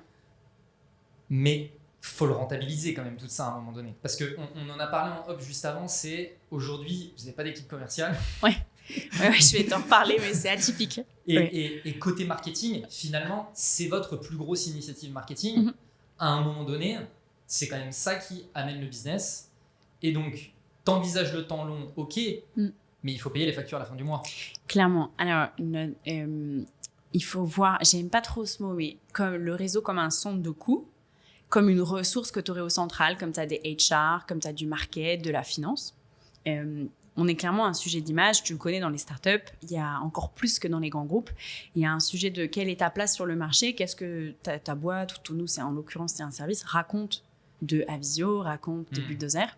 Mais faut le rentabiliser quand même tout ça à un moment donné. Parce qu'on en a parlé en off juste avant, c'est aujourd'hui, vous n'avez pas d'équipe commerciale. Ouais, je vais t'en reparler, mais c'est atypique. Et côté marketing, finalement, c'est votre plus grosse initiative marketing. À un moment donné, c'est quand même ça qui amène le business. Et donc, t'envisages le temps long, ok, mais il faut payer les factures à la fin du mois. Clairement. Alors, il faut voir, j'aime pas trop ce mot, mais comme le réseau comme un centre de coûts, comme une ressource que tu aurais au central, comme tu as des HR, comme tu as du market, de la finance. On est clairement un sujet d'image, tu le connais dans les startups, il y a encore plus que dans les grands groupes. Il y a un sujet de quelle est ta place sur le marché, qu'est-ce que ta boîte, ou nous, en l'occurrence, c'est un service, raconte de Avisio, raconte de Bulldozer.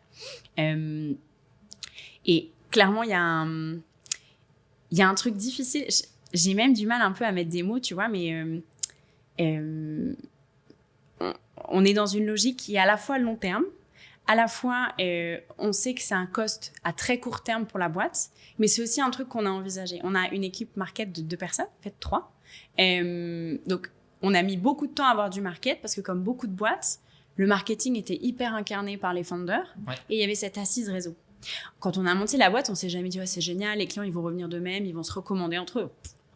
Et clairement, il y a un truc difficile. J'ai même du mal un peu à mettre des mots, tu vois, mais on est dans une logique qui est à la fois long terme, à la fois on sait que c'est un cost à très court terme pour la boîte, mais c'est aussi un truc qu'on a envisagé. On a une équipe market de 2 personnes, en fait 3. Donc, on a mis beaucoup de temps à avoir du market parce que comme beaucoup de boîtes, le marketing était hyper incarné par les founders et il y avait cette assise réseau. Quand on a monté la boîte, on s'est jamais dit c'est génial, les clients ils vont revenir d'eux-mêmes, ils vont se recommander entre eux.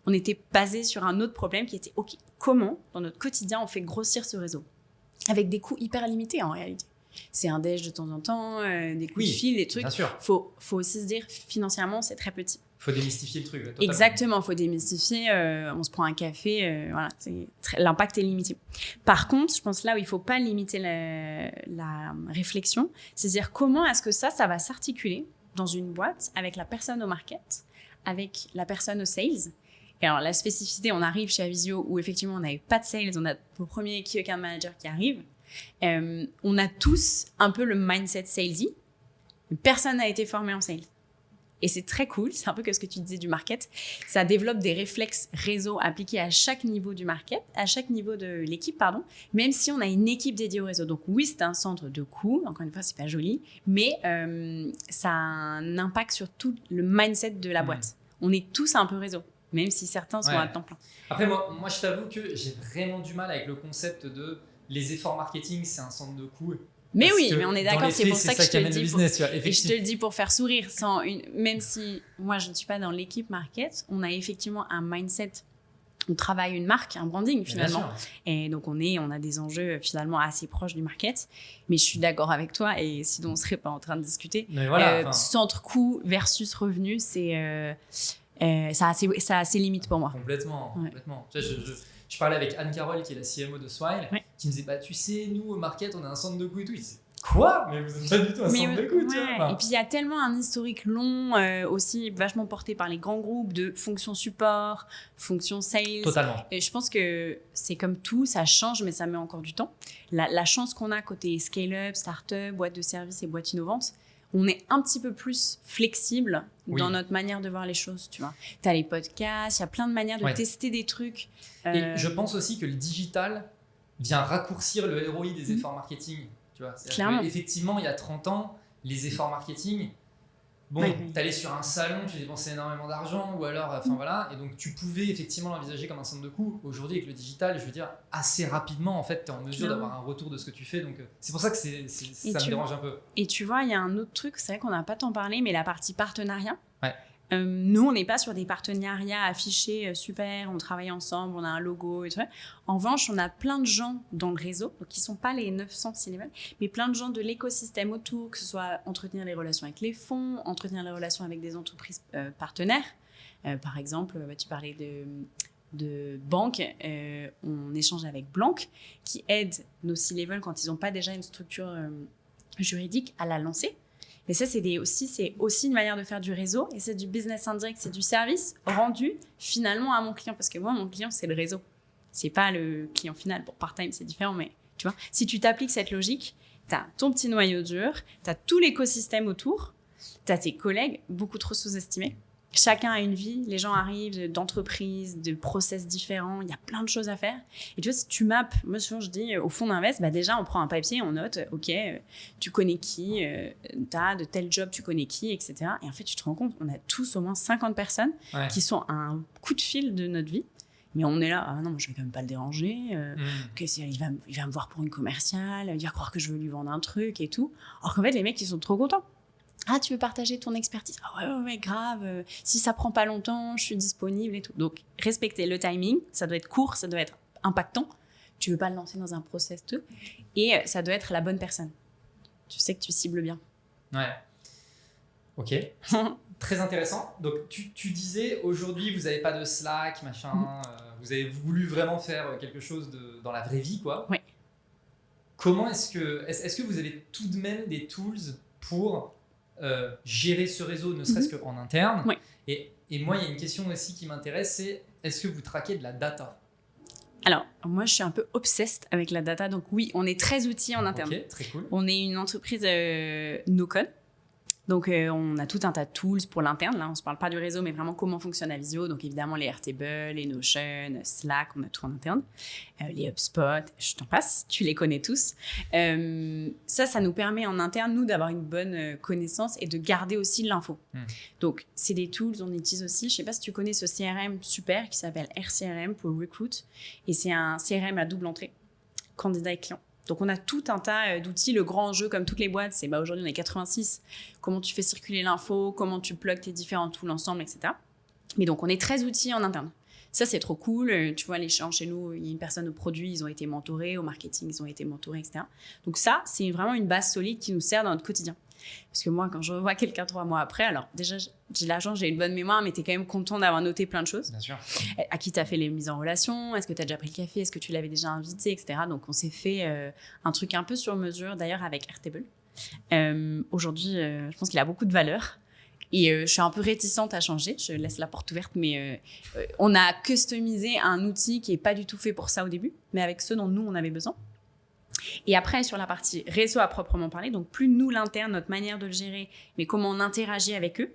On était basé sur un autre problème qui était ok, comment dans notre quotidien on fait grossir ce réseau avec des coûts hyper limités en réalité. C'est un déj de temps en temps, des coups de fil, des trucs. Faut aussi se dire financièrement c'est très petit. Faut démystifier le truc. Totalement. Exactement, faut démystifier. On se prend un café, voilà, l'impact est limité. Par contre, je pense là où il faut pas limiter la réflexion, c'est à dire comment est-ce que ça va s'articuler dans une boîte avec la personne au market, avec la personne au sales. Et alors la spécificité, on arrive chez Avisio où effectivement on n'avait pas de sales, on a le premier key account manager qui arrive. On a tous un peu le mindset salesy. Personne n'a été formé en sales. Et c'est très cool, c'est un peu comme ce que tu disais du market. Ça développe des réflexes réseau appliqués à chaque niveau du market, à chaque niveau de l'équipe, pardon, même si on a une équipe dédiée au réseau. Donc oui, c'est un centre de coûts, encore une fois, c'est pas joli, mais ça a un impact sur tout le mindset de la boîte. On est tous un peu réseau, même si certains sont à temps plein. Après, moi, je t'avoue que j'ai vraiment du mal avec le concept de les efforts marketing, c'est un centre de coûts. Mais oui, mais on est d'accord, c'est pour ça que je te le dis. Et je te le dis pour faire sourire, même si moi je ne suis pas dans l'équipe market, on a effectivement un mindset, on travaille une marque, un branding finalement. Et donc on a des enjeux finalement assez proches du market. Mais je suis d'accord avec toi et sinon on ne serait pas en train de discuter. Mais voilà, centre coût versus revenu, ça a ses limites pour moi. Complètement. Je parlais avec Anne-Carole, qui est la CMO de Swile, qui me disait tu sais, nous au market, on a un centre de coûts et tout. Il disait quoi ? Mais vous n'êtes pas du tout un centre de coûts. Et puis il y a tellement un historique long, aussi vachement porté par les grands groupes de fonction support, fonction sales. Totalement. Et je pense que c'est comme tout, ça change, mais ça met encore du temps. La chance qu'on a côté scale-up, start-up, boîte de services et boîte innovante, on est un petit peu plus flexible dans notre manière de voir les choses, tu vois. Tu as les podcasts, il y a plein de manières de tester des trucs. Et je pense aussi que le digital vient raccourcir le ROI des efforts marketing, tu Tu vois, Clairement. effectivement, il y a 30 ans, les efforts marketing, bon, Oui. t'allais sur un salon, tu dépensais énormément d'argent, ou alors, enfin voilà, et donc tu pouvais effectivement l'envisager comme un centre de coût. Aujourd'hui, avec le digital, je veux dire, assez rapidement, en fait, t'es en mesure Clairement. d'avoir un retour de ce que tu fais, donc c'est pour ça que ça me tu dérange un peu. Et tu vois, il y a un autre truc, c'est vrai qu'on n'a pas tant parlé, mais la partie partenariat. Ouais. Nous, on n'est pas sur des partenariats affichés super, on travaille ensemble, on a un logo et tout ça. En revanche, on a plein de gens dans le réseau, donc qui ne sont pas les 900 C-level, mais plein de gens de l'écosystème autour, que ce soit entretenir les relations avec les fonds, entretenir les relations avec des entreprises partenaires. Par exemple, tu parlais de banque, on échange avec Blanc, qui aide nos C-level quand ils n'ont pas déjà une structure juridique à la lancer. Mais ça, c'est aussi une manière de faire du réseau, et c'est du business indirect, c'est du service rendu finalement à mon client, parce que moi, mon client, c'est le réseau. C'est pas le client final. Pour part-time, c'est différent, mais tu vois, si tu t'appliques cette logique, tu as ton petit noyau dur, tu as tout l'écosystème autour, tu as tes collègues, beaucoup trop sous-estimés. Chacun a une vie, les gens arrivent d'entreprises, de process différents, il y a plein de choses à faire. Et tu vois, si tu mappes, moi souvent je dis au fond d'invest, déjà on prend un papier, on note, ok, tu connais qui, t'as de tel job, tu connais qui, etc. Et en fait, tu te rends compte, on a tous au moins 50 personnes qui sont à un coup de fil de notre vie. Mais on est là, ah non, je vais quand même pas le déranger. Il va me voir pour une commerciale, il va croire que je veux lui vendre un truc et tout. Alors qu'en fait, les mecs, ils sont trop contents. Ah, tu veux partager ton expertise? Ah ouais, grave. Si ça prend pas longtemps, je suis disponible et tout. Donc, respecter le timing. Ça doit être court, ça doit être impactant. Tu veux pas le lancer dans un process, tout. Et ça doit être la bonne personne. Tu sais que tu cibles bien. Ouais. Ok. Très intéressant. Donc, tu disais, aujourd'hui, vous n'avez pas de Slack, machin. Vous avez voulu vraiment faire quelque chose dans la vraie vie, quoi. Oui. Comment est-ce que vous avez tout de même des tools pour gérer ce réseau, ne serait-ce qu'en interne? Oui. Et moi, il y a une question aussi qui m'intéresse, c'est est-ce que vous traquez de la data? Alors, moi, je suis un peu obsessed avec la data. Donc oui, on est très outillés en interne. Ok, très cool. On est une entreprise no-code. Donc, on a tout un tas de tools pour l'interne. Là, on ne se parle pas du réseau, mais vraiment comment fonctionne la visio. Donc, évidemment, les Airtable, les Notion, Slack, on a tout en interne. Les HubSpot, je t'en passe, tu les connais tous. Ça nous permet en interne, nous, d'avoir une bonne connaissance et de garder aussi l'info. Donc, c'est des tools, on utilise aussi. Je ne sais pas si tu connais ce CRM super qui s'appelle RCRM pour Recruit. Et c'est un CRM à double entrée, candidat et client. Donc, on a tout un tas d'outils. Le grand enjeu, comme toutes les boîtes, c'est aujourd'hui, on est 86. Comment tu fais circuler l'info, comment tu plugues tes différents tools ensemble, etc. Mais donc, on est très outillés en interne. Ça, c'est trop cool. Tu vois, les gens chez nous, il y a une personne au produit, ils ont été mentorés. Au marketing, ils ont été mentorés, etc. Donc, ça, c'est vraiment une base solide qui nous sert dans notre quotidien. Parce que moi, quand je revois quelqu'un 3 mois après, alors déjà, j'ai la chance, j'ai une bonne mémoire, mais tu es quand même content d'avoir noté plein de choses. Bien sûr. À qui tu as fait les mises en relation? Est-ce que tu as déjà pris le café? Est-ce que tu l'avais déjà invité, etc. Donc, on s'est fait un truc un peu sur mesure, d'ailleurs, avec Airtable. Aujourd'hui, je pense qu'il a beaucoup de valeur. Et je suis un peu réticente à changer. Je laisse la porte ouverte, mais on a customisé un outil qui n'est pas du tout fait pour ça au début, mais avec ce dont nous, on avait besoin. Et après, sur la partie réseau à proprement parler, donc plus nous, l'interne, notre manière de le gérer, mais comment on interagit avec eux,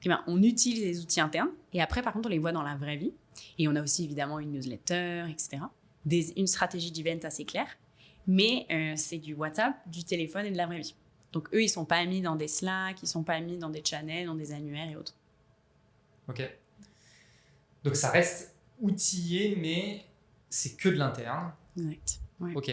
eh bien, on utilise les outils internes. Et après, par contre, on les voit dans la vraie vie. Et on a aussi, évidemment, une newsletter, etc. Une stratégie d'event assez claire. Mais c'est du WhatsApp, du téléphone et de la vraie vie. Donc, eux, ils ne sont pas mis dans des Slack, ils ne sont pas mis dans des channels, dans des annuaires et autres. Ok. Donc, ça reste outillé, mais c'est que de l'interne. Exact. Ouais. Ok.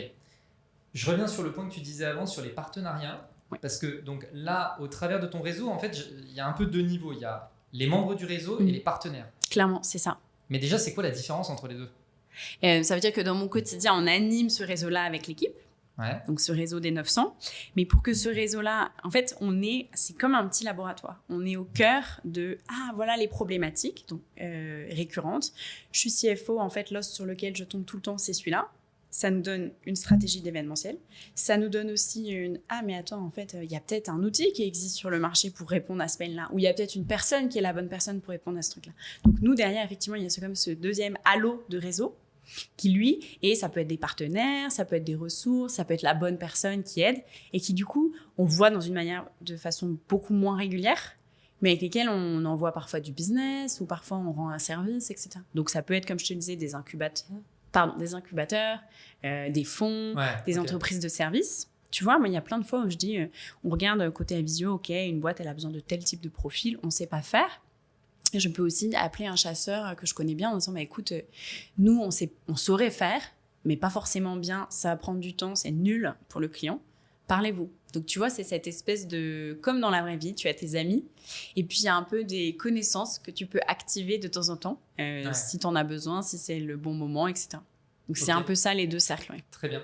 Je reviens sur le point que tu disais avant sur les partenariats. Ouais. Parce que donc là, au travers de ton réseau, en fait, il y a un peu deux niveaux. Il y a les membres du réseau et les partenaires. Clairement, c'est ça. Mais déjà, c'est quoi la différence entre les deux? Ça veut dire que dans mon quotidien, on anime ce réseau-là avec l'équipe. Ouais. Donc ce réseau des 900. Mais pour que ce réseau-là, en fait, c'est comme un petit laboratoire. On est au cœur de, voilà les problématiques donc, récurrentes. Je suis CFO, en fait, l'os sur lequel je tombe tout le temps, c'est celui-là. Ça nous donne une stratégie d'événementiel. Ça nous donne aussi mais attends, en fait, il y a peut-être un outil qui existe sur le marché pour répondre à ce peine-là. Ou il y a peut-être une personne qui est la bonne personne pour répondre à ce truc-là. Donc nous, derrière, effectivement, il y a comme ce deuxième halo de réseau qui, lui, et ça peut être des partenaires, ça peut être des ressources, ça peut être la bonne personne qui aide et qui, du coup, on voit de façon beaucoup moins régulière, mais avec lesquels on envoie parfois du business ou parfois on rend un service, etc. Donc ça peut être, comme je te le disais, des incubateurs, des fonds, des entreprises de services. Tu vois, moi, il y a plein de fois où je dis, on regarde côté Avisio, ok, une boîte, elle a besoin de tel type de profil, on ne sait pas faire. Et je peux aussi appeler un chasseur que je connais bien en disant, bah, écoute, nous, on saurait faire, mais pas forcément bien, ça va prendre du temps, c'est nul pour le client. Parlez-vous. Donc, tu vois, c'est cette espèce de... Comme dans la vraie vie, tu as tes amis, et puis il y a un peu des connaissances que tu peux activer de temps en temps, si tu en as besoin, si c'est le bon moment, etc. Donc, c'est un peu ça, les 2 cercles. Ouais. Très bien.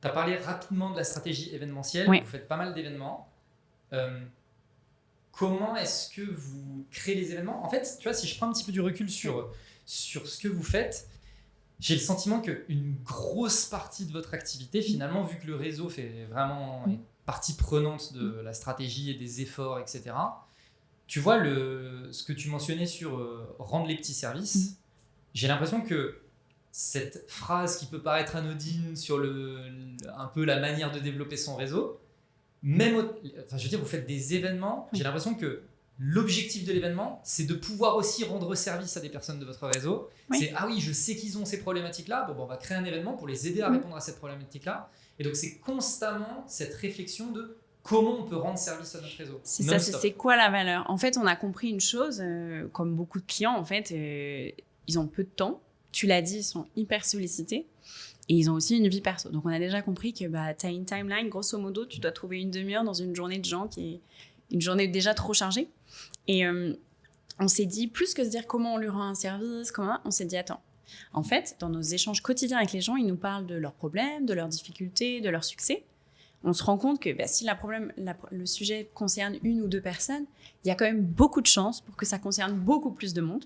Tu as parlé rapidement de la stratégie événementielle. Vous faites pas mal d'événements. Comment est-ce que vous créez les événements? En fait, tu vois, si je prends un petit peu du recul sur ce que vous faites, j'ai le sentiment qu'une grosse partie de votre activité, finalement, vu que le réseau fait vraiment partie prenante de la stratégie et des efforts, etc., tu vois, ce que tu mentionnais sur rendre les petits services, j'ai l'impression que cette phrase qui peut paraître anodine sur un peu la manière de développer son réseau, je veux dire, vous faites des événements, j'ai l'impression que l'objectif de l'événement, c'est de pouvoir aussi rendre service à des personnes de votre réseau. C'est, ah oui, je sais qu'ils ont ces problématiques-là, on va créer un événement pour les aider à répondre à cette problématique-là. Et donc, c'est constamment cette réflexion de comment on peut rendre service à notre réseau. C'est ça, c'est quoi la valeur? En fait, on a compris une chose, comme beaucoup de clients, en fait, ils ont peu de temps. Tu l'as dit, ils sont hyper sollicités. Et ils ont aussi une vie perso. Donc, on a déjà compris que tu as une timeline, grosso modo, tu dois trouver une demi-heure dans une journée de gens qui est une journée déjà trop chargée. Et on s'est dit, plus que se dire comment on lui rend un service, on s'est dit, attends, en fait, dans nos échanges quotidiens avec les gens, ils nous parlent de leurs problèmes, de leurs difficultés, de leurs succès. On se rend compte que si le sujet concerne 1 ou 2 personnes, il y a quand même beaucoup de chances pour que ça concerne beaucoup plus de monde.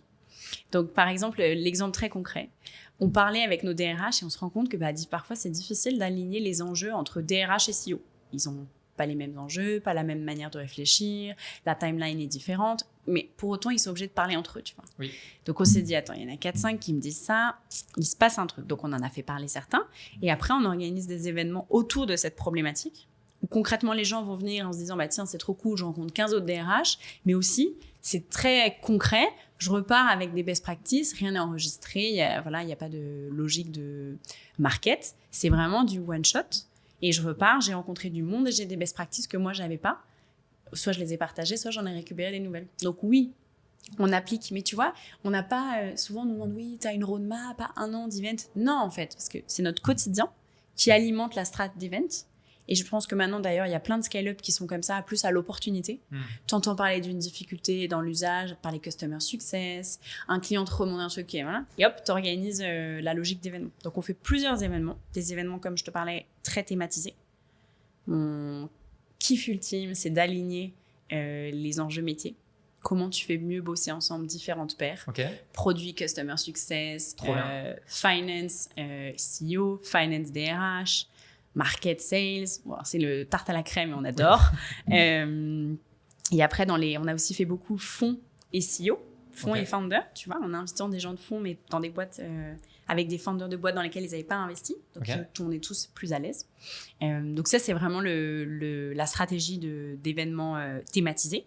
Donc, par exemple, l'exemple très concret, on parlait avec nos DRH et on se rend compte que parfois, c'est difficile d'aligner les enjeux entre DRH et CEO. Ils n'ont pas les mêmes enjeux, pas la même manière de réfléchir, la timeline est différente, mais pour autant, ils sont obligés de parler entre eux, tu vois. Oui. Donc, on s'est dit, attends, il y en a 4-5 qui me disent ça, il se passe un truc. Donc, on en a fait parler certains. Et après, on organise des événements autour de cette problématique, où concrètement, les gens vont venir en se disant, tiens, c'est trop cool, je rencontre 15 autres DRH, mais aussi, c'est très concret, je repars avec des best practices, rien n'est enregistré, il n'y a pas de logique de market, c'est vraiment du one shot. Et je repars, j'ai rencontré du monde et j'ai des best practices que moi, je n'avais pas. Soit je les ai partagées, soit j'en ai récupéré des nouvelles. Donc oui, on applique. Mais tu vois, on n'a pas... souvent, on nous demande, oui, tu as une roadmap, pas 1 an d'event. Non, en fait, parce que c'est notre quotidien qui alimente la strat d'event. Et je pense que maintenant, d'ailleurs, il y a plein de scale-up qui sont comme ça, plus à l'opportunité. Tu entends parler d'une difficulté dans l'usage, parler customer success, un client te remonte un truc, et voilà. Et hop, tu organises la logique d'événement. Donc, on fait plusieurs événements. Des événements, comme je te parlais, très thématisés. Mon kiff ultime, c'est d'aligner les enjeux métiers. Comment tu fais mieux bosser ensemble différentes paires. Produits, customer success, finance, CEO, finance DRH, market sales, c'est le tarte à la crème et on adore. Et après, on a aussi fait beaucoup fonds et CEO, fonds et founders, tu vois, en invitant des gens de fonds, mais dans des boîtes avec des founders de boîtes dans lesquelles ils n'avaient pas investi. Donc, on est tous plus à l'aise. Donc, ça, c'est vraiment la stratégie d'événements thématisés.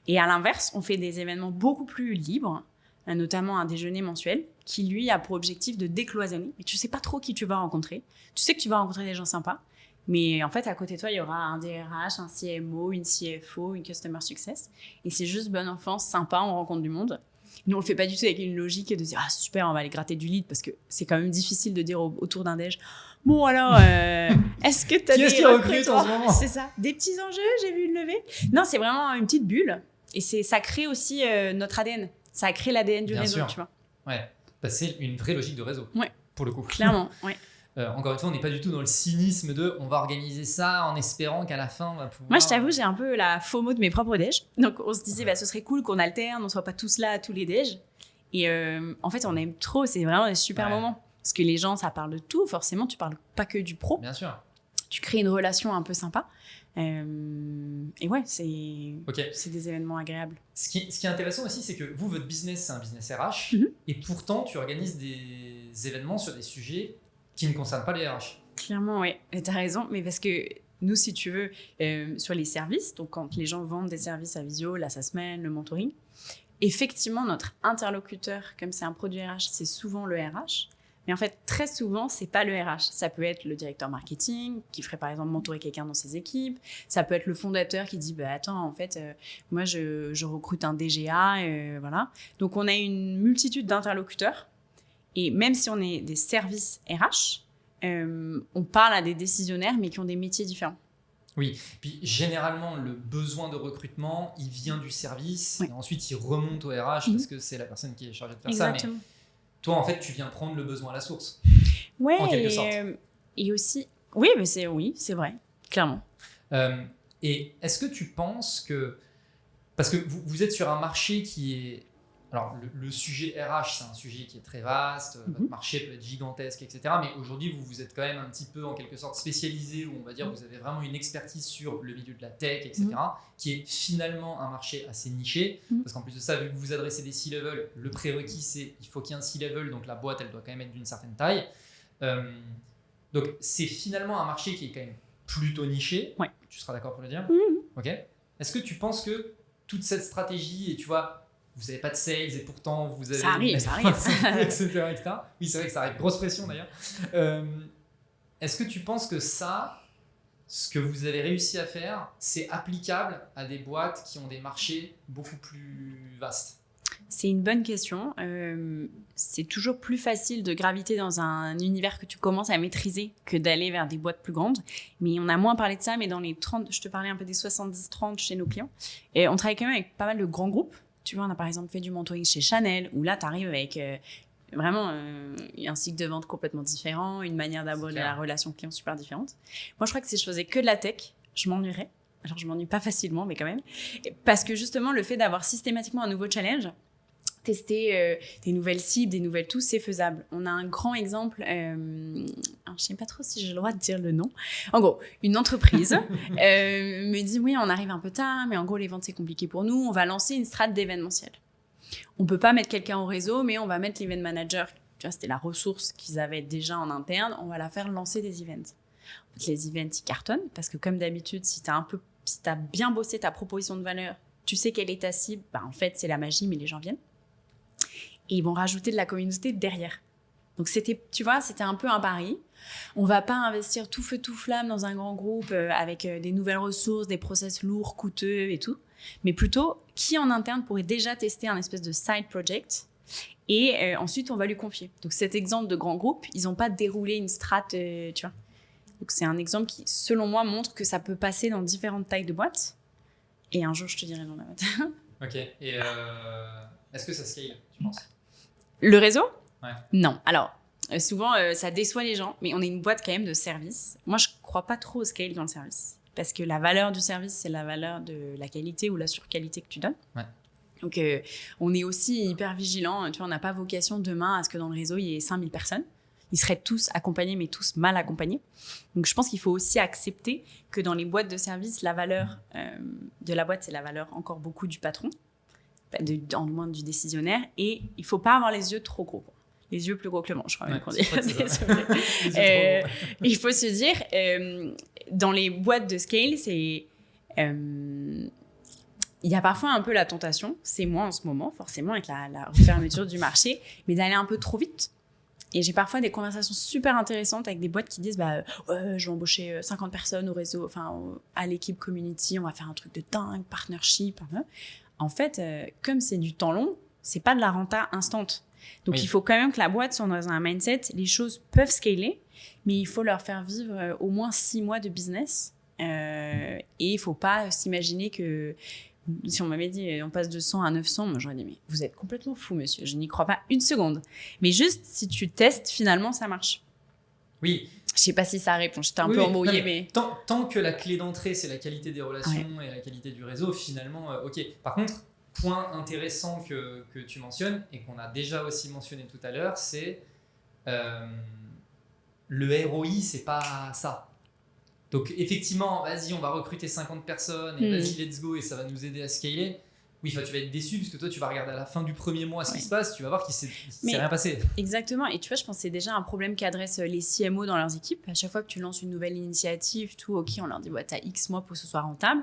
Et à l'inverse, on fait des événements beaucoup plus libres, notamment un déjeuner mensuel qui, lui, a pour objectif de décloisonner. Mais tu ne sais pas trop qui tu vas rencontrer. Tu sais que tu vas rencontrer des gens sympas, mais en fait, à côté de toi, il y aura un DRH, un CMO, une CFO, une Customer Success. Et c'est juste bon enfant, sympa, on rencontre du monde. Nous, on ne le fait pas du tout avec une logique de dire « Ah, super, on va aller gratter du lead » parce que c'est quand même difficile de dire autour d'un déj « Bon, alors, est-ce que tu as des recrute en ce moment ?» C'est ça. Des petits enjeux, j'ai vu une levée. Non, c'est vraiment une petite bulle. Et ça crée aussi notre ADN. Ça a créé l'ADN du réseau, tu vois. Ouais. C'est une vraie logique de réseau, pour le coup. Clairement, ouais. Encore une fois, on n'est pas du tout dans le cynisme de on va organiser ça en espérant qu'à la fin, on va pouvoir... Moi, je t'avoue, j'ai un peu la FOMO de mes propres déj. Donc, on se disait, ce serait cool qu'on alterne, on ne soit pas tous là à tous les déj. Et en fait, on aime trop, c'est vraiment un super moment. Parce que les gens, ça parle de tout. Forcément, tu parles pas que du pro. Bien sûr. Tu crées une relation un peu sympa. Et ouais, c'est des événements agréables. Ce qui est intéressant aussi, c'est que vous, votre business, c'est un business RH. Et pourtant, tu organises des événements sur des sujets qui ne concernent pas les RH. Clairement, oui. Tu as raison. Mais parce que nous, si tu veux, sur les services, donc quand les gens vendent des services à Visio, l'assessment, le mentoring, effectivement, notre interlocuteur, comme c'est un produit RH, c'est souvent le RH. Mais en fait, très souvent, c'est pas le RH. Ça peut être le directeur marketing qui ferait par exemple mentorer quelqu'un dans ses équipes. Ça peut être le fondateur qui dit attends, en fait, moi je recrute un DGA, voilà. Donc on a une multitude d'interlocuteurs et même si on est des services RH, on parle à des décisionnaires mais qui ont des métiers différents. Oui, puis généralement, le besoin de recrutement, il vient du service, et ensuite il remonte au RH parce que c'est la personne qui est chargée de faire Exactement. ça. Mais toi, en fait, tu viens prendre le besoin à la source, Ouais, en quelque sorte. Et aussi, oui, mais c'est vrai, clairement. Et est-ce que tu penses que... Parce que vous êtes sur un marché qui est... Alors, le sujet RH, c'est un sujet qui est très vaste, votre marché peut être gigantesque, etc. Mais aujourd'hui, vous êtes quand même un petit peu, en quelque sorte, spécialisé, où on va dire vous avez vraiment une expertise sur le milieu de la tech, etc., qui est finalement un marché assez niché. Parce qu'en plus de ça, vu que vous adressez des C-level, le prérequis, c'est il faut qu'il y ait un C-level, donc la boîte, elle doit quand même être d'une certaine taille. Donc, c'est finalement un marché qui est quand même plutôt niché. Ouais. Tu seras d'accord pour le dire? Ok. Est-ce que tu penses que toute cette stratégie, et tu vois... Vous n'avez pas de sales et pourtant vous avez... Ça arrive. etc. Oui, c'est vrai que ça arrive. Grosse pression d'ailleurs. Est-ce que tu penses que ça, ce que vous avez réussi à faire, c'est applicable à des boîtes qui ont des marchés beaucoup plus vastes? C'est une bonne question. C'est toujours plus facile de graviter dans un univers que tu commences à maîtriser que d'aller vers des boîtes plus grandes. Mais on a moins parlé de ça, mais dans les 30, je te parlais un peu des 70-30 chez nos clients. Et on travaille quand même avec pas mal de grands groupes. Tu vois, on a par exemple fait du mentoring chez Chanel, où là, tu arrives avec vraiment un cycle de vente complètement différent, une manière d'aborder la relation client super différente. Moi, je crois que si je faisais que de la tech, je m'ennuierais. Alors, je m'ennuie pas facilement, mais quand même. Parce que justement, le fait d'avoir systématiquement un nouveau challenge, tester des nouvelles cibles, des nouvelles tout, c'est faisable. On a un grand exemple, alors je ne sais pas trop si j'ai le droit de dire le nom. En gros, une entreprise me dit oui, on arrive un peu tard, mais en gros, les ventes, c'est compliqué pour nous. On va lancer une strate d'événementiel. On ne peut pas mettre quelqu'un au réseau, mais on va mettre l'event manager. Tu vois, c'était la ressource qu'ils avaient déjà en interne. On va la faire lancer des events. En fait, les events, ils cartonnent parce que comme d'habitude, si tu as bien bossé ta proposition de valeur, tu sais quelle est ta cible, en fait, c'est la magie, mais les gens viennent. Et ils vont rajouter de la communauté derrière. Donc, c'était un peu un pari. On ne va pas investir tout feu, tout flamme dans un grand groupe avec des nouvelles ressources, des process lourds, coûteux et tout. Mais plutôt, qui en interne pourrait déjà tester un espèce de side project et ensuite, on va lui confier. Donc, cet exemple de grand groupe, ils n'ont pas déroulé une strat, tu vois. Donc, c'est un exemple qui, selon moi, montre que ça peut passer dans différentes tailles de boîtes. Et un jour, je te dirai dans la boîte. Ok. Et est-ce que ça scale, tu penses? Le réseau? Ouais. Non. Alors, souvent, ça déçoit les gens, mais on est une boîte quand même de service. Moi, je ne crois pas trop au scale dans le service. Parce que la valeur du service, c'est la valeur de la qualité ou la surqualité que tu donnes. Ouais. Donc, on est aussi hyper vigilant. Tu vois, on n'a pas vocation demain à ce que dans le réseau, il y ait 5000 personnes. Ils seraient tous accompagnés, mais tous mal accompagnés. Donc, je pense qu'il faut aussi accepter que dans les boîtes de service, la valeur de la boîte, c'est la valeur encore beaucoup du patron, en moins du décisionnaire. Et il ne faut pas avoir les yeux trop gros. Les yeux plus gros que le manche, je crois même qu'on dit. Il faut se dire, dans les boîtes de scale, c'est... il y a parfois un peu la tentation, c'est moi en ce moment, forcément, avec la refermeture du marché, mais d'aller un peu trop vite. Et j'ai parfois des conversations super intéressantes avec des boîtes qui disent ouais, je vais embaucher 50 personnes au réseau, enfin à l'équipe community, on va faire un truc de dingue, partnership. En fait, comme c'est du temps long, c'est pas de la renta instant. Donc il faut quand même que la boîte soit dans un mindset, les choses peuvent scaler, mais il faut leur faire vivre au moins 6 mois de business. Et il faut pas s'imaginer que si on m'avait dit on passe de 100 à 900, moi j'aurais dit mais vous êtes complètement fou monsieur, je n'y crois pas une seconde. Mais juste si tu testes, finalement ça marche. Oui. Je sais pas si ça répond, j'étais un peu embrouillée. Mais... Tant que la clé d'entrée c'est la qualité des relations et la qualité du réseau, finalement ok. Par contre, point intéressant que tu mentionnes et qu'on a déjà aussi mentionné tout à l'heure, c'est le ROI, c'est pas ça. Donc effectivement, vas-y, on va recruter 50 personnes et vas-y, let's go, et ça va nous aider à scaler. Oui, tu vas être déçu parce que toi, tu vas regarder à la fin du premier mois ce qui Ouais. se passe, tu vas voir qu'il s'est Mais- rien passé. Exactement. Et tu vois, je pense que c'est déjà un problème qu'adressent les CMO dans leurs équipes. À chaque fois que tu lances une nouvelle initiative, tout, ok, on leur dit, ouais, t'as X mois pour que ce soit rentable.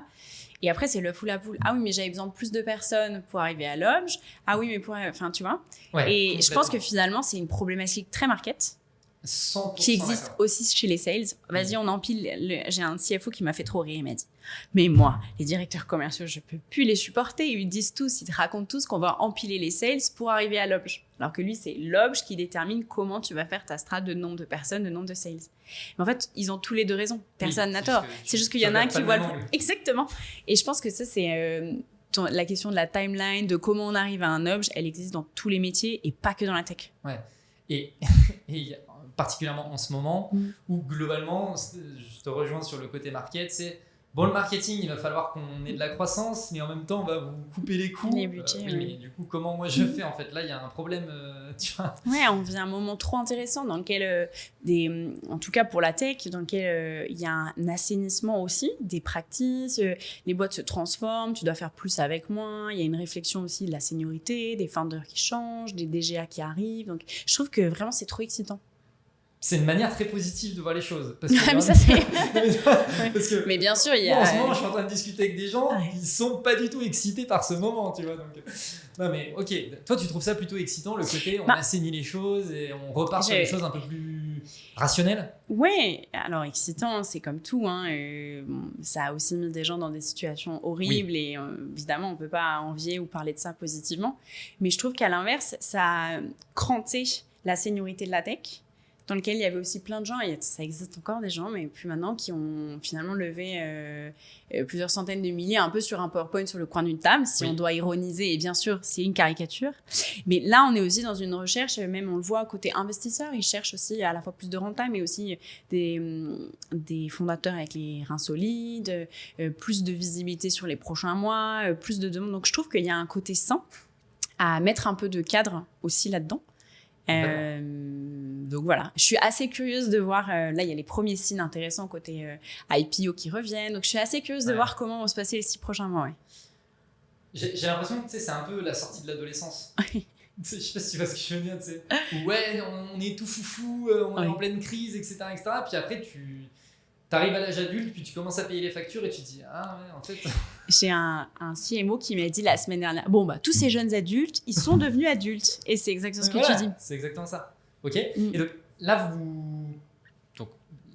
Et après, c'est l'œuf ou la poule. Ah oui, mais j'avais besoin de plus de personnes pour arriver à l'obj. Ah oui, mais enfin, tu vois. Ouais, Et je pense que complètement. finalement, c'est une problématique très market 100% qui existe d'accord. aussi chez les sales. Vas-y, on empile. J'ai un CFO qui m'a fait trop rire. Il m'a dit, mais moi, les directeurs commerciaux, je peux plus les supporter. Ils disent tous, ils te racontent tous qu'on va empiler les sales pour arriver à l'obj. Alors que lui, c'est l'obj qui détermine comment tu vas faire ta strat de nombre de personnes, de nombre de sales. Mais en fait, ils ont tous les deux raison. Personne n'a c'est tort. juste que C'est juste qu'il tu y en a un regardes pas qui le voit même le... angle. Exactement. Et je pense que ça, c'est la question de la timeline, de comment on arrive à un obj. Elle existe dans tous les métiers et pas que dans la tech. Ouais. Et, et particulièrement en ce moment, où globalement, je te rejoins sur le côté market, c'est bon, le marketing, il va falloir qu'on ait de la croissance, mais en même temps, on va vous couper les coûts. Les budgets, oui, oui. mais du coup, comment moi je fais en fait? Là, il y a un problème, tu vois. Ouais, on vit un moment trop intéressant dans lequel, en tout cas pour la tech, dans lequel il y a un assainissement aussi des practices, les boîtes se transforment, tu dois faire plus avec moins, il y a une réflexion aussi de la seniorité, des founders qui changent, des DGA qui arrivent. Donc je trouve que vraiment c'est trop excitant. C'est une manière très positive de voir les choses. Parce que, Mais ça, c'est- parce que Mais bien sûr, il y moi, a... en ce moment, je suis en train de discuter avec des gens, Ouais. ils sont pas du tout excités par ce moment, tu vois. Donc, non, mais ok, toi, tu trouves ça plutôt excitant, le côté on Bah, assainit les choses et on repart sur j'ai- des choses un peu plus rationnelles? Ouais, alors excitant, c'est comme tout. Hein, bon, ça a aussi mis des gens dans des situations horribles et évidemment, on peut pas envier ou parler de ça positivement. Mais je trouve qu'à l'inverse, ça a cranté la seniorité de la tech, dans lequel il y avait aussi plein de gens, et ça existe encore des gens, mais plus maintenant, qui ont finalement levé plusieurs centaines de milliers un peu sur un PowerPoint sur le coin d'une table, si Oui. on doit ironiser, et bien sûr, c'est une caricature. Mais là, on est aussi dans une recherche, même on le voit côté investisseurs, ils cherchent aussi à la fois plus de rentable, mais aussi des fondateurs avec les reins solides, plus de visibilité sur les prochains mois, plus de demandes. Donc je trouve qu'il y a un côté sain à mettre un peu de cadre aussi là-dedans. Donc voilà, je suis assez curieuse de voir, là il y a les premiers signes intéressants côté IPO qui reviennent, donc je suis assez curieuse de voir comment vont se passer les 6 prochains mois. Ouais. J'ai l'impression que c'est un peu la sortie de l'adolescence. Je sais pas si tu vois ce que je veux dire, tu sais. Ouais, on est tout foufou, on est en pleine crise, etc., etc. Puis après, tu arrives à l'âge adulte, puis tu commences à payer les factures et tu te dis, ah ouais, en fait. J'ai un CMO qui m'a dit la semaine dernière, bon bah tous ces jeunes adultes, ils sont devenus adultes, et c'est exactement ce que Voilà, tu dis. c'est exactement ça. Ok. Et donc là, donc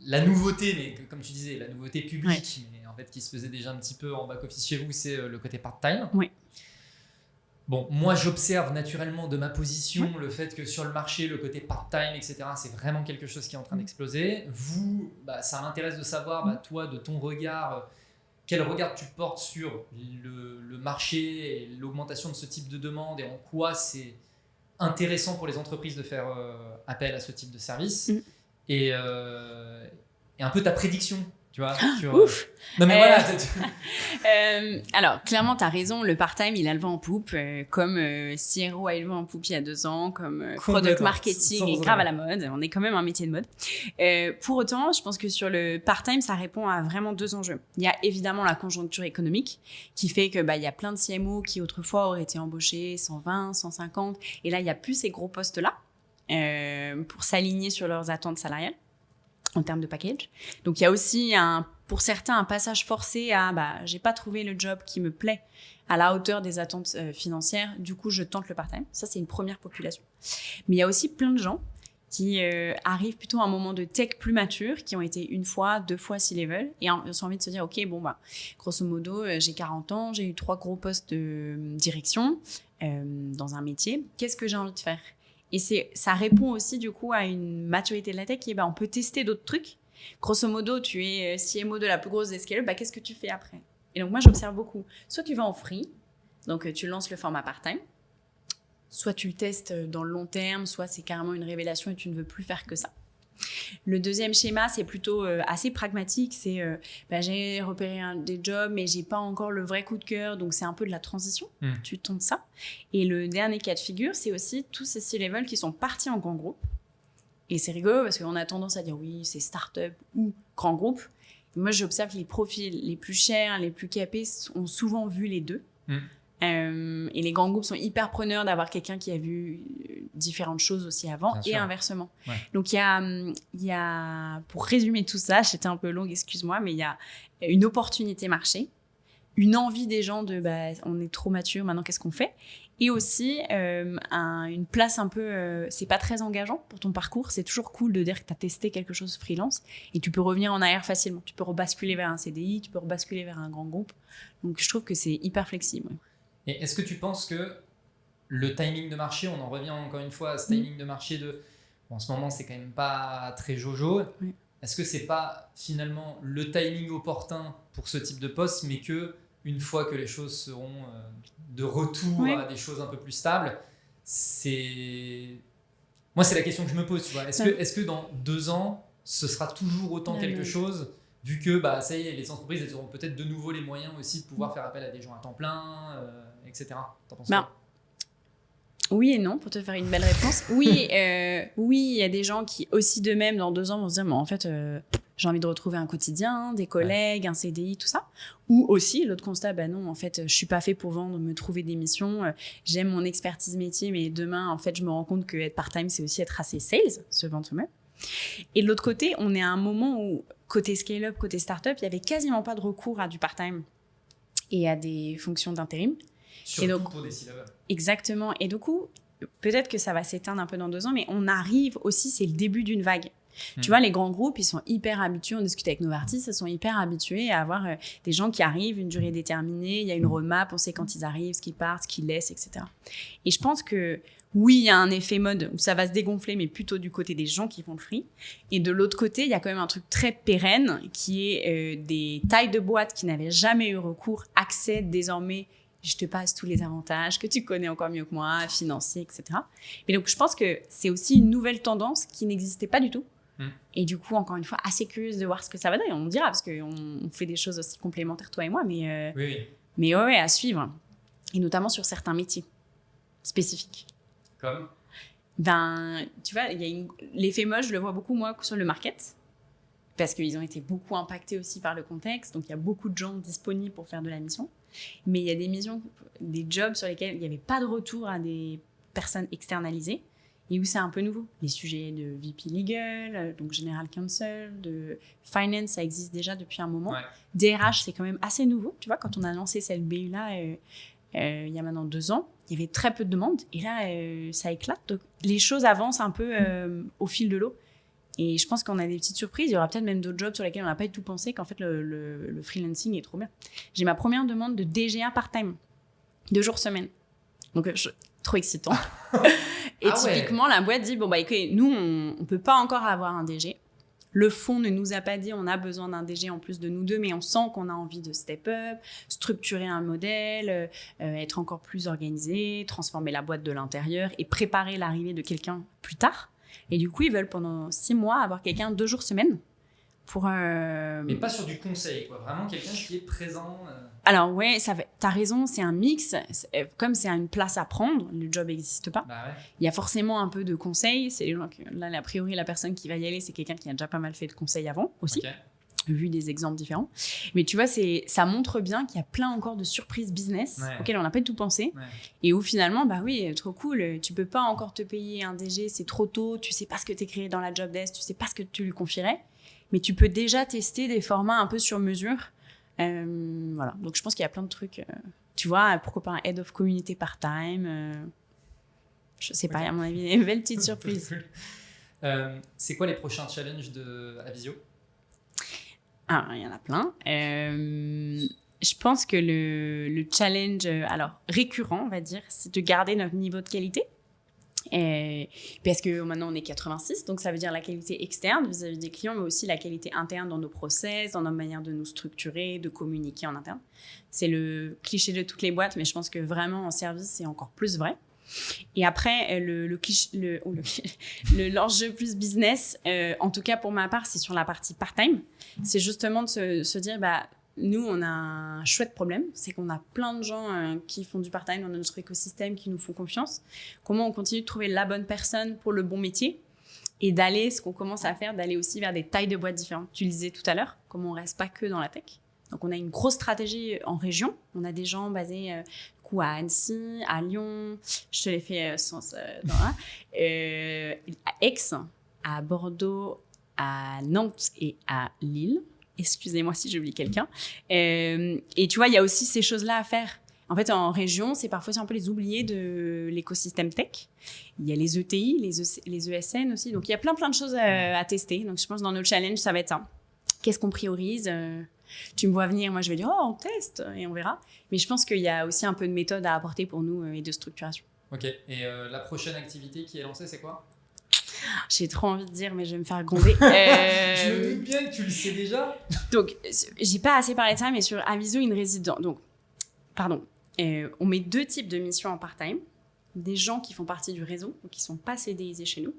la nouveauté, mais comme tu disais, la nouveauté publique, mais en fait qui se faisait déjà un petit peu en back-office chez vous, c'est le côté part-time. Oui. Bon, moi j'observe naturellement de ma position le fait que sur le marché, le côté part-time, etc., c'est vraiment quelque chose qui est en train d'exploser. Vous, ça m'intéresse de savoir, toi, de ton regard, quel regard tu portes sur le marché et l'augmentation de ce type de demande et en quoi c'est intéressant pour les entreprises de faire appel à ce type de service et un peu ta prédiction, tu vois. Ouf. Non mais voilà. Alors, clairement, tu as raison, le part-time, il a le vent en poupe, comme CRO a eu le vent en poupe il y a 2 ans, comme product marketing est grave à la mode, on est quand même un métier de mode. Pour autant, je pense que sur le part-time, ça répond à vraiment 2 enjeux. Il y a évidemment la conjoncture économique, qui fait que il y a plein de CMO qui autrefois auraient été embauchés 120, 150, et là, il n'y a plus ces gros postes-là pour s'aligner sur leurs attentes salariales en termes de package. Donc, il y a aussi, pour certains, un passage forcé à « j'ai pas trouvé le job qui me plaît à la hauteur des attentes financières, du coup, je tente le part-time ». Ça, c'est une première population. Mais il y a aussi plein de gens qui arrivent plutôt à un moment de tech plus mature, qui ont été 1 fois, 2 fois C-level, et ont envie de se dire « Ok, grosso modo, j'ai 40 ans, j'ai eu 3 gros postes de direction dans un métier. Qu'est-ce que j'ai envie de faire ?» Et ça répond aussi du coup à une maturité de la tech qui est on peut tester d'autres trucs. Grosso modo, tu es CMO de la plus grosse des scale-up, qu'est-ce que tu fais après? Et donc moi, j'observe beaucoup. Soit tu vas en free, donc tu lances le format part-time, soit tu le testes dans le long terme, soit c'est carrément une révélation et tu ne veux plus faire que ça. Le deuxième schéma, c'est plutôt assez pragmatique. C'est j'ai repéré des jobs, mais j'ai pas encore le vrai coup de cœur, donc c'est un peu de la transition. Tu tentes ça. Et le dernier cas de figure, c'est aussi tous ces C-level qui sont partis en grand groupe. Et c'est rigolo parce qu'on a tendance à dire oui, c'est start-up ou grand groupe. Et moi, j'observe que les profils les plus chers, les plus capés ont souvent vu les deux. Et les grands groupes sont hyper preneurs d'avoir quelqu'un qui a vu différentes choses aussi avant et inversement. Ouais. Donc, il y a, pour résumer tout ça, j'étais un peu longue, excuse-moi, mais il y a une opportunité marché, une envie des gens de on est trop mature, maintenant qu'est-ce qu'on fait? Et aussi une place un peu, c'est pas très engageant pour ton parcours, c'est toujours cool de dire que tu as testé quelque chose freelance et tu peux revenir en arrière facilement. Tu peux rebasculer vers un CDI, tu peux rebasculer vers un grand groupe. Donc je trouve que c'est hyper flexible. Et est-ce que tu penses que le timing de marché, on en revient encore une fois à ce timing de marché en ce moment c'est quand même pas très jojo, est-ce que c'est pas finalement le timing opportun pour ce type de poste, mais que une fois que les choses seront de retour à des choses un peu plus stables, moi c'est la question que je me pose, tu vois. Est-ce que dans 2 ans ce sera toujours autant quelque chose, vu que ça y est, les entreprises elles auront peut-être de nouveau les moyens aussi de pouvoir faire appel à des gens à temps plein, etc. T'en penses quoi? Oui et non, pour te faire une belle réponse. Oui, il y a des gens qui aussi d'eux-mêmes dans 2 ans vont se dire mais en fait j'ai envie de retrouver un quotidien, des collègues, un CDI, tout ça. Ou aussi l'autre constat, non, en fait je suis pas fait pour vendre, me trouver des missions, j'aime mon expertise métier, mais demain en fait je me rends compte que être part-time c'est aussi être assez sales, se vendre soi-même. Et de l'autre côté, on est à un moment où côté scale-up, côté start-up, il y avait quasiment pas de recours à du part-time et à des fonctions d'intérim. Surtout donc, pour des C-level. Exactement. Et du coup, peut-être que ça va s'éteindre un peu dans 2 ans, mais on arrive aussi, c'est le début d'une vague. Tu vois, les grands groupes, ils sont hyper habitués, on discute avec Novartis, ils sont hyper habitués à avoir des gens qui arrivent, une durée déterminée, il y a une roadmap, on sait quand ils arrivent, ce qu'ils partent, ce qu'ils laissent, etc. Et je pense que oui, il y a un effet mode où ça va se dégonfler, mais plutôt du côté des gens qui font le free. Et de l'autre côté, il y a quand même un truc très pérenne qui est des tailles de boîtes qui n'avaient jamais eu recours, accèdent désormais, je te passe tous les avantages que tu connais encore mieux que moi, financiers, etc. Et donc, je pense que c'est aussi une nouvelle tendance qui n'existait pas du tout. Et du coup, encore une fois, assez curieuse de voir ce que ça va donner. On dira, parce qu'on fait des choses aussi complémentaires, toi et moi, mais ouais, à suivre. Et notamment sur certains métiers spécifiques. Comme tu vois, l'effet mode, je le vois beaucoup, moi, sur le market, parce qu'ils ont été beaucoup impactés aussi par le contexte. Donc, il y a beaucoup de gens disponibles pour faire de la mission. Mais il y a des missions, des jobs sur lesquels il n'y avait pas de retour à des personnes externalisées et où c'est un peu nouveau. Les sujets de VP Legal, donc General Counsel, de Finance, ça existe déjà depuis un moment. DRH, c'est quand même assez nouveau. Tu vois, quand on a lancé cette BU-là il y a maintenant 2 ans, il y avait très peu de demandes. Et là, ça éclate. Donc, les choses avancent un peu au fil de l'eau. Et je pense qu'on a des petites surprises. Il y aura peut-être même d'autres jobs sur lesquels on n'a pas du tout pensé qu'en fait, le freelancing est trop bien. J'ai ma première demande de DGA part-time, 2 jours semaine. Donc, trop excitant. Et typiquement, la boîte dit, écoutez, nous, on ne peut pas encore avoir un DG. Le fonds ne nous a pas dit on a besoin d'un DG en plus de nous deux, mais on sent qu'on a envie de step up, structurer un modèle, être encore plus organisé, transformer la boîte de l'intérieur et préparer l'arrivée de quelqu'un plus tard. Et du coup, ils veulent pendant 6 mois avoir quelqu'un 2 jours semaine. Mais pas sur du conseil, quoi. Vraiment quelqu'un qui est présent. Alors ouais, t'as raison, c'est un mix. Comme c'est une place à prendre, le job n'existe pas. Il y a forcément un peu de conseil. C'est les gens là, a priori, la personne qui va y aller, c'est quelqu'un qui a déjà pas mal fait de conseils avant aussi. Vu des exemples différents. Mais tu vois, ça montre bien qu'il y a plein encore de surprises business auxquelles on n'a pas du tout pensé. Et où finalement, trop cool, tu peux pas encore te payer un DG, c'est trop tôt, tu sais pas ce que tu écris dans la job desk, tu sais pas ce que tu lui confierais, mais tu peux déjà tester des formats un peu sur mesure. Voilà. Donc je pense qu'il y a plein de trucs. Tu vois, pourquoi pas un head of community part-time je sais pas, à mon avis, une belle petite surprise. C'est quoi les prochains challenges à Visio? Il y en a plein. Je pense que le challenge récurrent, on va dire, c'est de garder notre niveau de qualité. Parce que maintenant, on est 86, donc ça veut dire la qualité externe vis-à-vis des clients, mais aussi la qualité interne dans nos process, dans notre manière de nous structurer, de communiquer en interne. C'est le cliché de toutes les boîtes, mais je pense que vraiment, en service, c'est encore plus vrai. Et après, l'enjeu plus business, en tout cas pour ma part, c'est sur la partie part-time. C'est justement de se dire, nous, on a un chouette problème, c'est qu'on a plein de gens qui font du part-time dans notre écosystème, qui nous font confiance. Comment on continue de trouver la bonne personne pour le bon métier et d'aller, ce qu'on commence à faire, d'aller aussi vers des tailles de boîtes différentes. Tu le disais tout à l'heure, comment on ne reste pas que dans la tech. Donc, on a une grosse stratégie en région. On a des gens basés coup à Annecy, à Lyon, je te l'ai fait à Aix, à Bordeaux, à Nantes et à Lille. Excusez-moi si j'oublie quelqu'un. Et tu vois, il y a aussi ces choses-là à faire. En fait, en région, c'est parfois un peu les oubliés de l'écosystème tech. Il y a les ETI, les ESN aussi. Donc, il y a plein de choses à tester. Donc, je pense que dans nos challenges, ça va être ça. Qu'est-ce qu'on priorise ? Tu me vois venir, moi, je vais dire, on teste et on verra. Mais je pense qu'il y a aussi un peu de méthode à apporter pour nous et de structuration. Ok. Et la prochaine activité qui est lancée, c'est quoi ? J'ai trop envie de dire, mais je vais me faire gronder. Je me doute bien que tu le sais déjà. Donc, j'ai pas assez parlé de ça, mais sur Aviso, une résidence. Donc, on met 2 types de missions en part-time. Des gens qui font partie du réseau, ou qui sont pas CDIsés chez nous.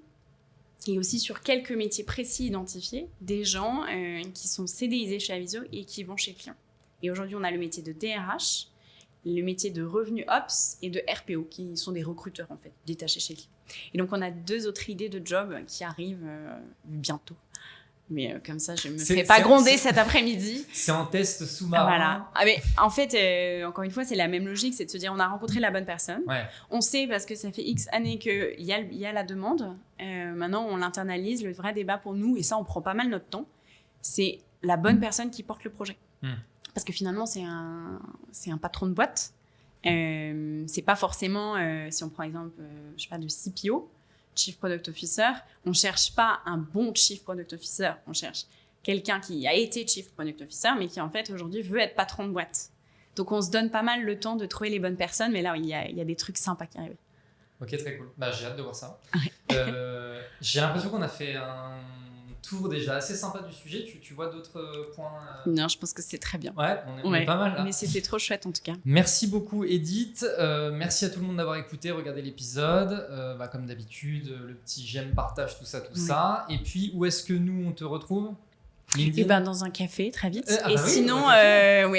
Et aussi sur quelques métiers précis identifiés, des gens qui sont CDIsés chez Aviso et qui vont chez le client. Et aujourd'hui, on a le métier de DRH, le métier de revenu ops et de RPO, qui sont des recruteurs, en fait, détachés chez le client. Et donc, on a 2 autres idées de jobs qui arrivent bientôt. Mais comme ça, je me fais pas gronder cet après-midi. C'est en test sous-marin. Voilà. Mais en fait, encore une fois, c'est la même logique, c'est de se dire, on a rencontré la bonne personne. Ouais. On sait, parce que ça fait X années qu'il y a la demande. Maintenant, on l'internalise. Le vrai débat pour nous, et ça, on prend pas mal notre temps, c'est la bonne personne qui porte le projet. Parce que finalement, c'est un patron de boîte. C'est pas forcément, si on prend exemple, je sais pas, de CPO, Chief Product Officer, on cherche pas un bon Chief Product Officer, on cherche quelqu'un qui a été Chief Product Officer, mais qui en fait aujourd'hui veut être patron de boîte. Donc on se donne pas mal le temps de trouver les bonnes personnes, mais là il y a des trucs sympas qui arrivent. Ok, très cool. J'ai hâte de voir ça. J'ai l'impression qu'on a fait un tour déjà assez sympa du sujet. Tu vois d'autres points Non, je pense que c'est très bien. Ouais, on est pas mal là. Mais c'était trop chouette en tout cas. Merci beaucoup Edith. Merci à tout le monde d'avoir écouté, regardé l'épisode. Comme d'habitude, le petit j'aime, partage, tout ça. Et puis, où est-ce que nous on te retrouve ? LinkedIn. Dans un café, très vite. Sinon,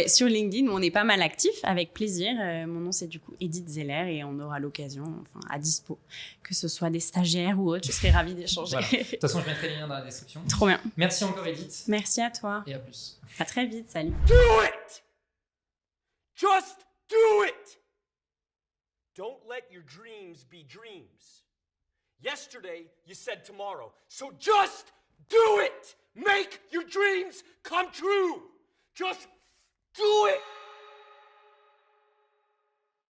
sur LinkedIn, on est pas mal actifs, avec plaisir. Mon nom, c'est du coup Edith Zeller et on aura l'occasion, à dispo, que ce soit des stagiaires ou autres, je serais ravie d'échanger. Voilà. De toute façon, je mettrai les liens dans la description. Trop bien. Merci encore Edith. Merci à toi. Et à plus. À très vite, salut. Do it! Just do it! Don't let your dreams be dreams. Yesterday, you said tomorrow. So just do it! Make your dreams come true! Just do it!